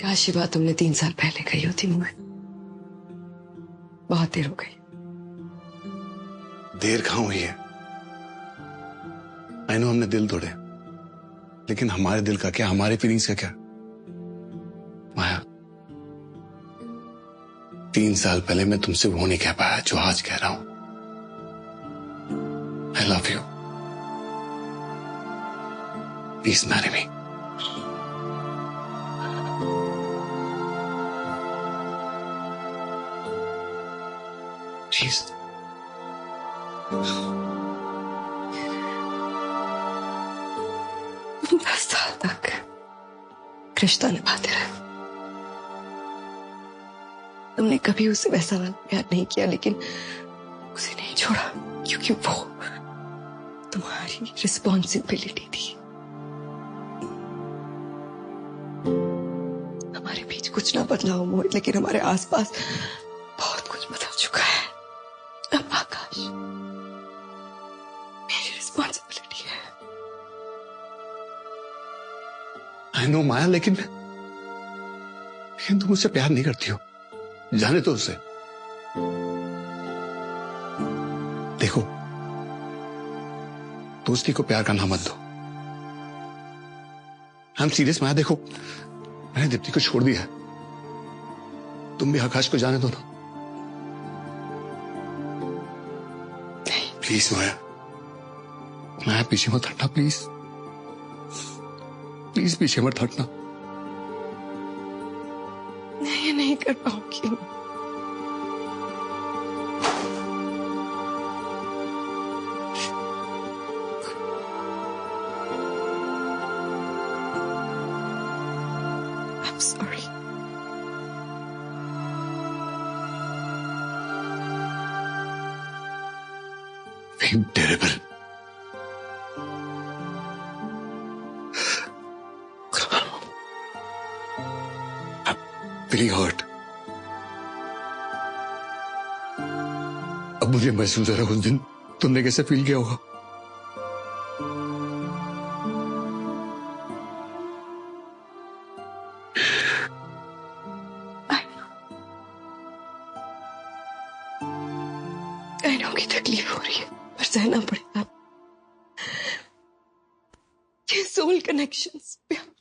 काश ये बात तुमने 3 साल पहले कही होती मुझे। बहुत देर हो गई। देर कहाँ हुई है? आई नो हमने दिल तोड़े, लेकिन हमारे दिल का क्या, हमारे फीलिंग्स का क्या? माया, 3 साल पहले मैं तुमसे वो नहीं कह पाया जो आज कह रहा हूं। I love you. Please marry me. Please. 10 साल तक रिश्ता निभाते रहे। तुमने कभी उससे वैसा प्यार नहीं किया, लेकिन उसे नहीं छोड़ा क्योंकि वो तुम्हारी रिस्पॉन्सिबिलिटी थी। हमारे बीच कुछ ना बदला हो मोहित, लेकिन हमारे आसपास बहुत कुछ बदल चुका है। अब आकाश मेरी नो माया, लेकिन तुम उससे प्यार नहीं करती हो। जाने तो उसे। देखो, दोस्ती को प्यार का नाम मत दो। आई एम सीरियस माया। देखो, मैंने दीप्ति को छोड़ दिया है, तुम भी आकाश को जाने दो ना। प्लीज माया, माया पीछे मत हटना, प्लीज प्लीज पीछे मत हटना। नहीं, नहीं कर पाऊंगी। I'm sorry. I'm terrible. Really hurt. अब मुझे महसूस हो रहा है उस दिन तुमने कैसे फील किया होगा। I know कि तकलीफ हो रही है, पर सहना पड़ेगा। ये soul connections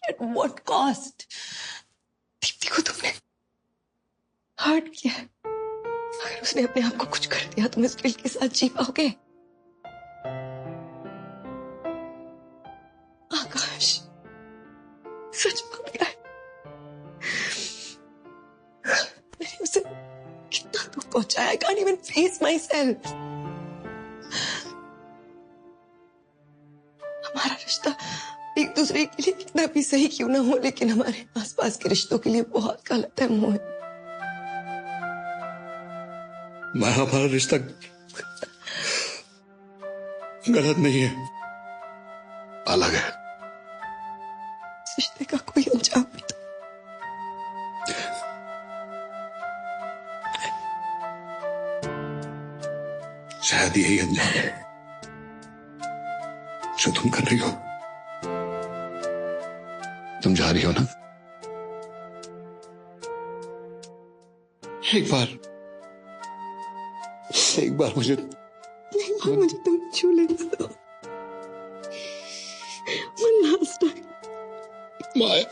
at what cost? Dipti को तुमने हर्ट किया है। अगर उसने अपने आप को कुछ कर दिया तुम इस दिल के साथ जी पाओगे? आकाश सच बोल रहा है। मैंने उसे कितना दुख पहुंचाया। I can't even face myself. हमारा रिश्ता एक दूसरे के लिए कितना भी सही क्यों ना हो, लेकिन हमारे आसपास के रिश्तों के लिए बहुत गलत है मोहित। मैं हमारा रिश्ता गलत नहीं है, अलग है। रिश्ते का कोई अंजाम भी था। शायद यही अंजाम है जो तुम कर रही हो। तुम जा रही हो ना? एक बार मुझे तुम छू लेने दो। One last time. माया,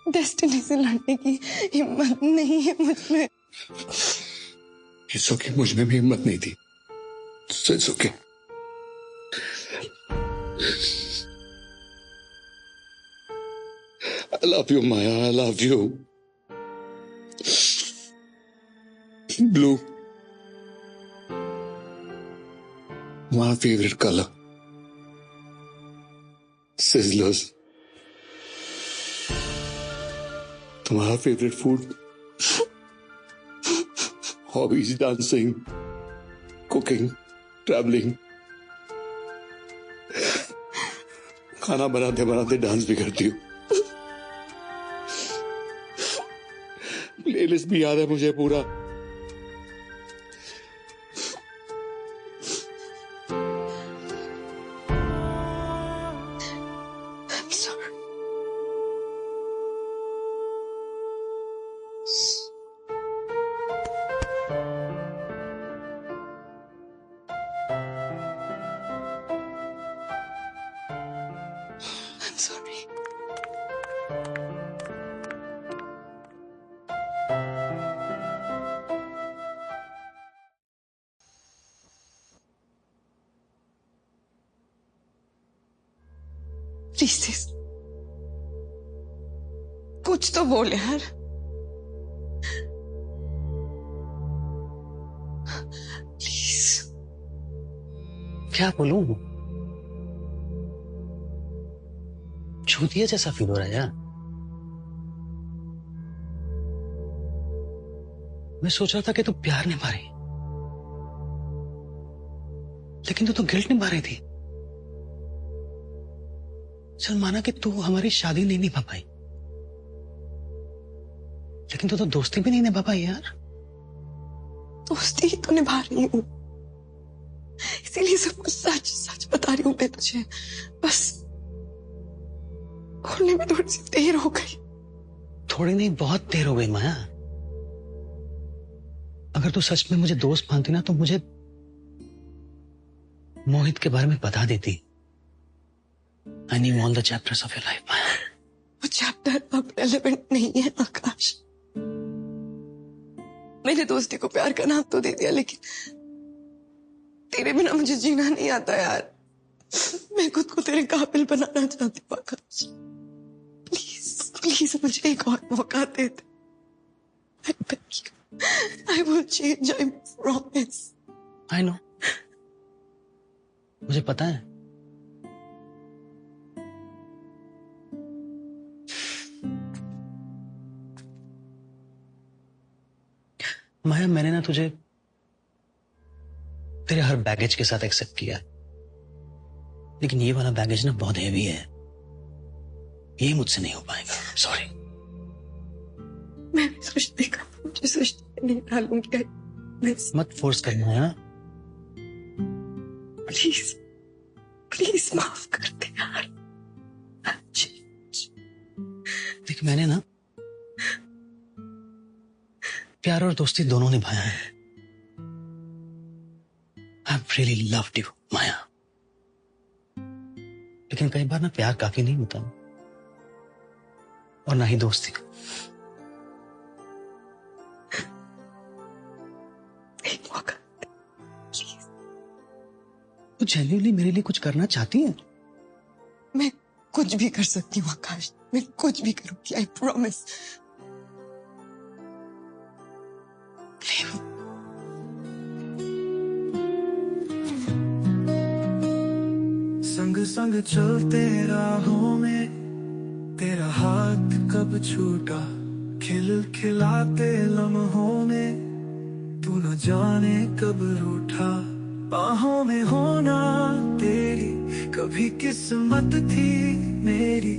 डेस्टिनी से लड़ने की हिम्मत नहीं है मुझ में। It's okay, मुझ में भी हिम्मत नहीं थी। So it's okay. I love you, Maya. I love you. Blue. My favorite color. Sizzlers. तुम्हारा favorite food. Hobbies, dancing, cooking, traveling. खाना बनाते बनाते डांस भी करती हूँ। प्लेलिस्ट भी याद है मुझे पूरा। I'm sorry. I'm sorry. Please कुछ तो बोल यार। प्लीज। क्या बोलूं? छूतिया जैसा फील हो रहा है यार। मैं सोच रहा था कि तू प्यार निभा रही, लेकिन तू तो गिल्ट निभा रही थी। चल माना कि तू हमारी शादी नहीं निभा पाई, लेकिन तू तो दोस्ती भी नहीं निभा पाई यार। दोस्ती तो निभा रही हूं, इसीलिए सब कुछ सच सच बता रही हूँ मैं तुझे। बस बोलने में थोड़ी सी देर हो गई। थोड़ी नहीं, बहुत देर हो गई माया। अगर तू सच में मुझे दोस्त मानती ना तो मुझे मोहित के बारे में बता देती। I knew all the chapters of your life Maya. वो चैप्टर अब रेलेवेंट नहीं है आकाश। मैंने दोस्ती को प्यार का नाम तो दे दिया, लेकिन तेरे बिना मुझे जीना नहीं आता यार। मैं खुद को तेरे काबिल बनाना चाहती हूँ आकाश। प्लीज प्लीज मुझे एक और मौका दे दे। I will change, I promise. I know. मुझे पता है। माया, मैंने ना तुझे तेरे हर बैगेज के साथ एक्सेप्ट किया, लेकिन ये वाला बैगेज ना बहुत हेवी है। ये मुझसे नहीं हो पाएगा। सॉरी। मैं सोचने का मुझे सोचने नहीं डालूंगी। मत फोर्स कर माया। प्लीज प्लीज माफ कर दे यार। देख, मैंने ना प्यार और दोस्ती दोनों निभाया है। आई रियली लव्ड यू माया। लेकिन कई बार ना प्यार काफी नहीं होता, और ना ही दोस्ती। एक मौका। तू जेन्युइनली मेरे लिए कुछ करना चाहती है? मैं कुछ भी कर सकती हूँ आकाश। मैं कुछ भी करूंगी। I promise. संग संग चलते राहों में तेरा हाथ कब छूटा, खिल खिलाते लम्हों में तू न जाने कब रूठा। बाहों में होना तेरी कभी किस्मत थी मेरी,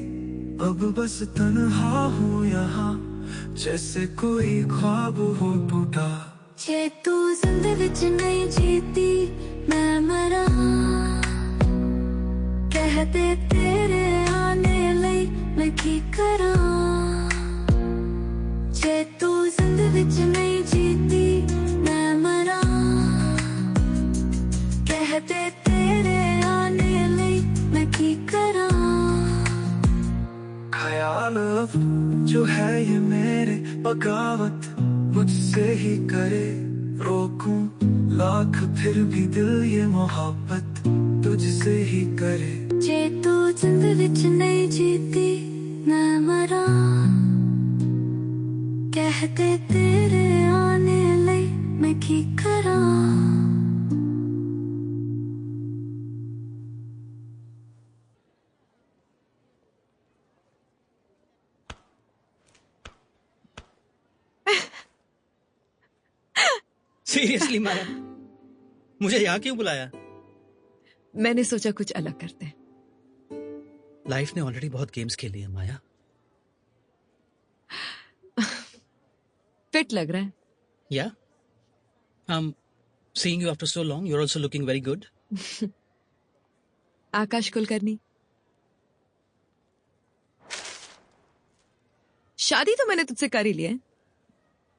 अब बस तन्हा हूँ यहाँ जैसे कोई ख्वाब हो टूटा। जे तू जिंदगी च नहीं जीती मैं मरा, कहते तेरे आने लई मैं की करा। जे तू जिंदगी च नहीं जीती मैं मरा, कहते तेरे आने लई मैं की करा। ख्याल अब जो है ये मेरे बगावत मुझसे ही करे, रोकूं लाख फिर भी दिल ये मोहब्बत तुझसे ही करे। जे तू जिंदगी च नहीं जीती मैं मरा, कहते तेरे आने लई मैं की करा। सीरियसली माया, मुझे यहाँ क्यों बुलाया? मैंने सोचा कुछ अलग करते हैं। लाइफ ने ऑलरेडी बहुत गेम्स खेली है माया। फिट लग रहा है। या seeing you after so long, you're also looking very good. आकाश कुलकर्णी, शादी तो मैंने तुझसे कर ही लिया है,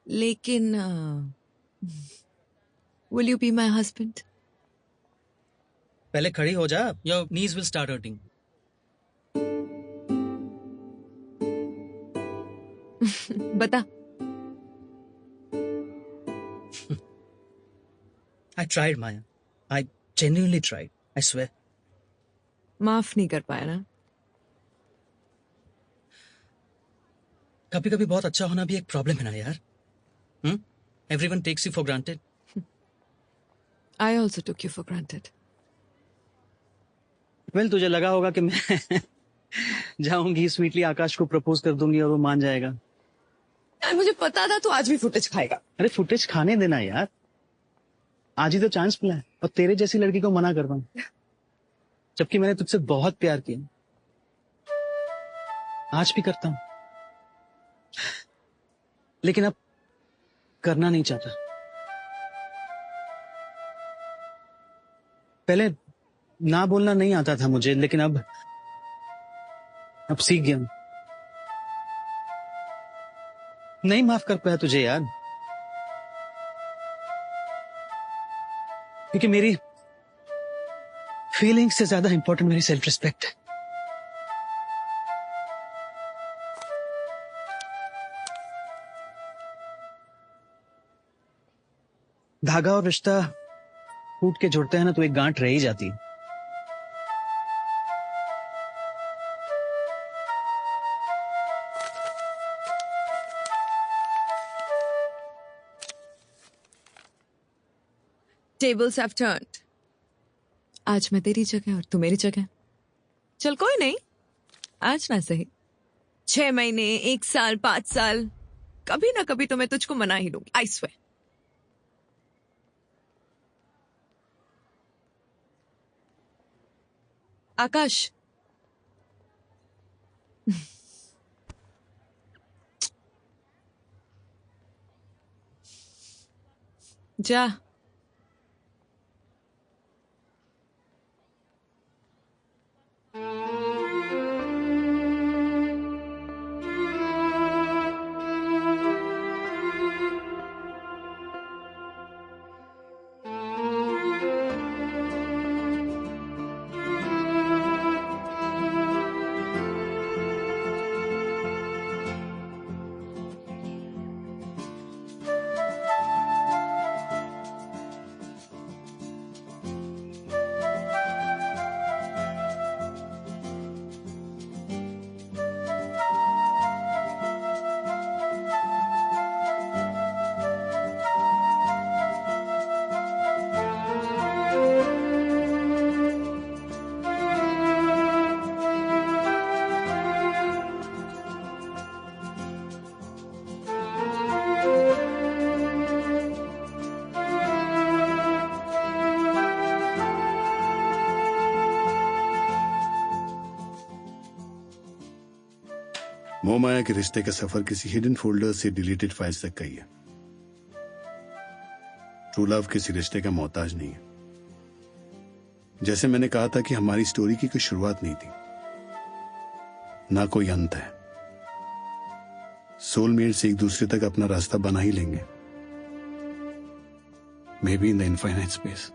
लेकिन will you be my husband? पहले खड़ी हो जा, your knees will start hurting. बता। I tried, Maya. I genuinely tried. I swear. माफ नहीं कर पाया ना? कभी कभी बहुत अच्छा होना भी एक प्रॉब्लम है ना यार। Everyone takes you for granted. I also took you for granted. Well, तुझे लगा होगा कि मैं जाऊंगी स्वीटली आकाश को प्रपोज कर दूंगी और वो मान जाएगा। यार मुझे पता था तू आज भी फुटेज खाएगा। अरे फुटेज खाने देना यार, आज ही तो चांस मिला है और तेरे जैसी लड़की को मना कर पाऊं, जबकि मैंने तुझसे बहुत प्यार किया। आज भी करता हूं, लेकिन अब करना नहीं चाहता। पहले ना बोलना नहीं आता था मुझे, लेकिन अब सीख गया हूं। नहीं माफ कर पाया तुझे यार, क्योंकि मेरी फीलिंग्स से ज्यादा इंपॉर्टेंट मेरी सेल्फ रिस्पेक्ट है। धागा और रिश्ता टूट के जुड़ते हैं ना तो एक गांठ रह ही जाती है। Tables have turned. आज मैं तेरी जगह और तू मेरी जगह। चल कोई नहीं, आज ना सही, 6 महीने, 1 साल, 5 साल, कभी ना कभी तो मैं तुझको मना ही लूंगी, I swear. आकाश, जा। मोह माया के रिश्ते का सफर किसी हिडन फोल्डर से डिलीटेड फाइल्स तक का ही है। ट्रू लव किसी रिश्ते का मोहताज नहीं है। जैसे मैंने कहा था कि हमारी स्टोरी की कोई शुरुआत नहीं थी, ना कोई अंत है। सोलमेट्स एक दूसरे तक अपना रास्ता बना ही लेंगे, may be in the infinite space.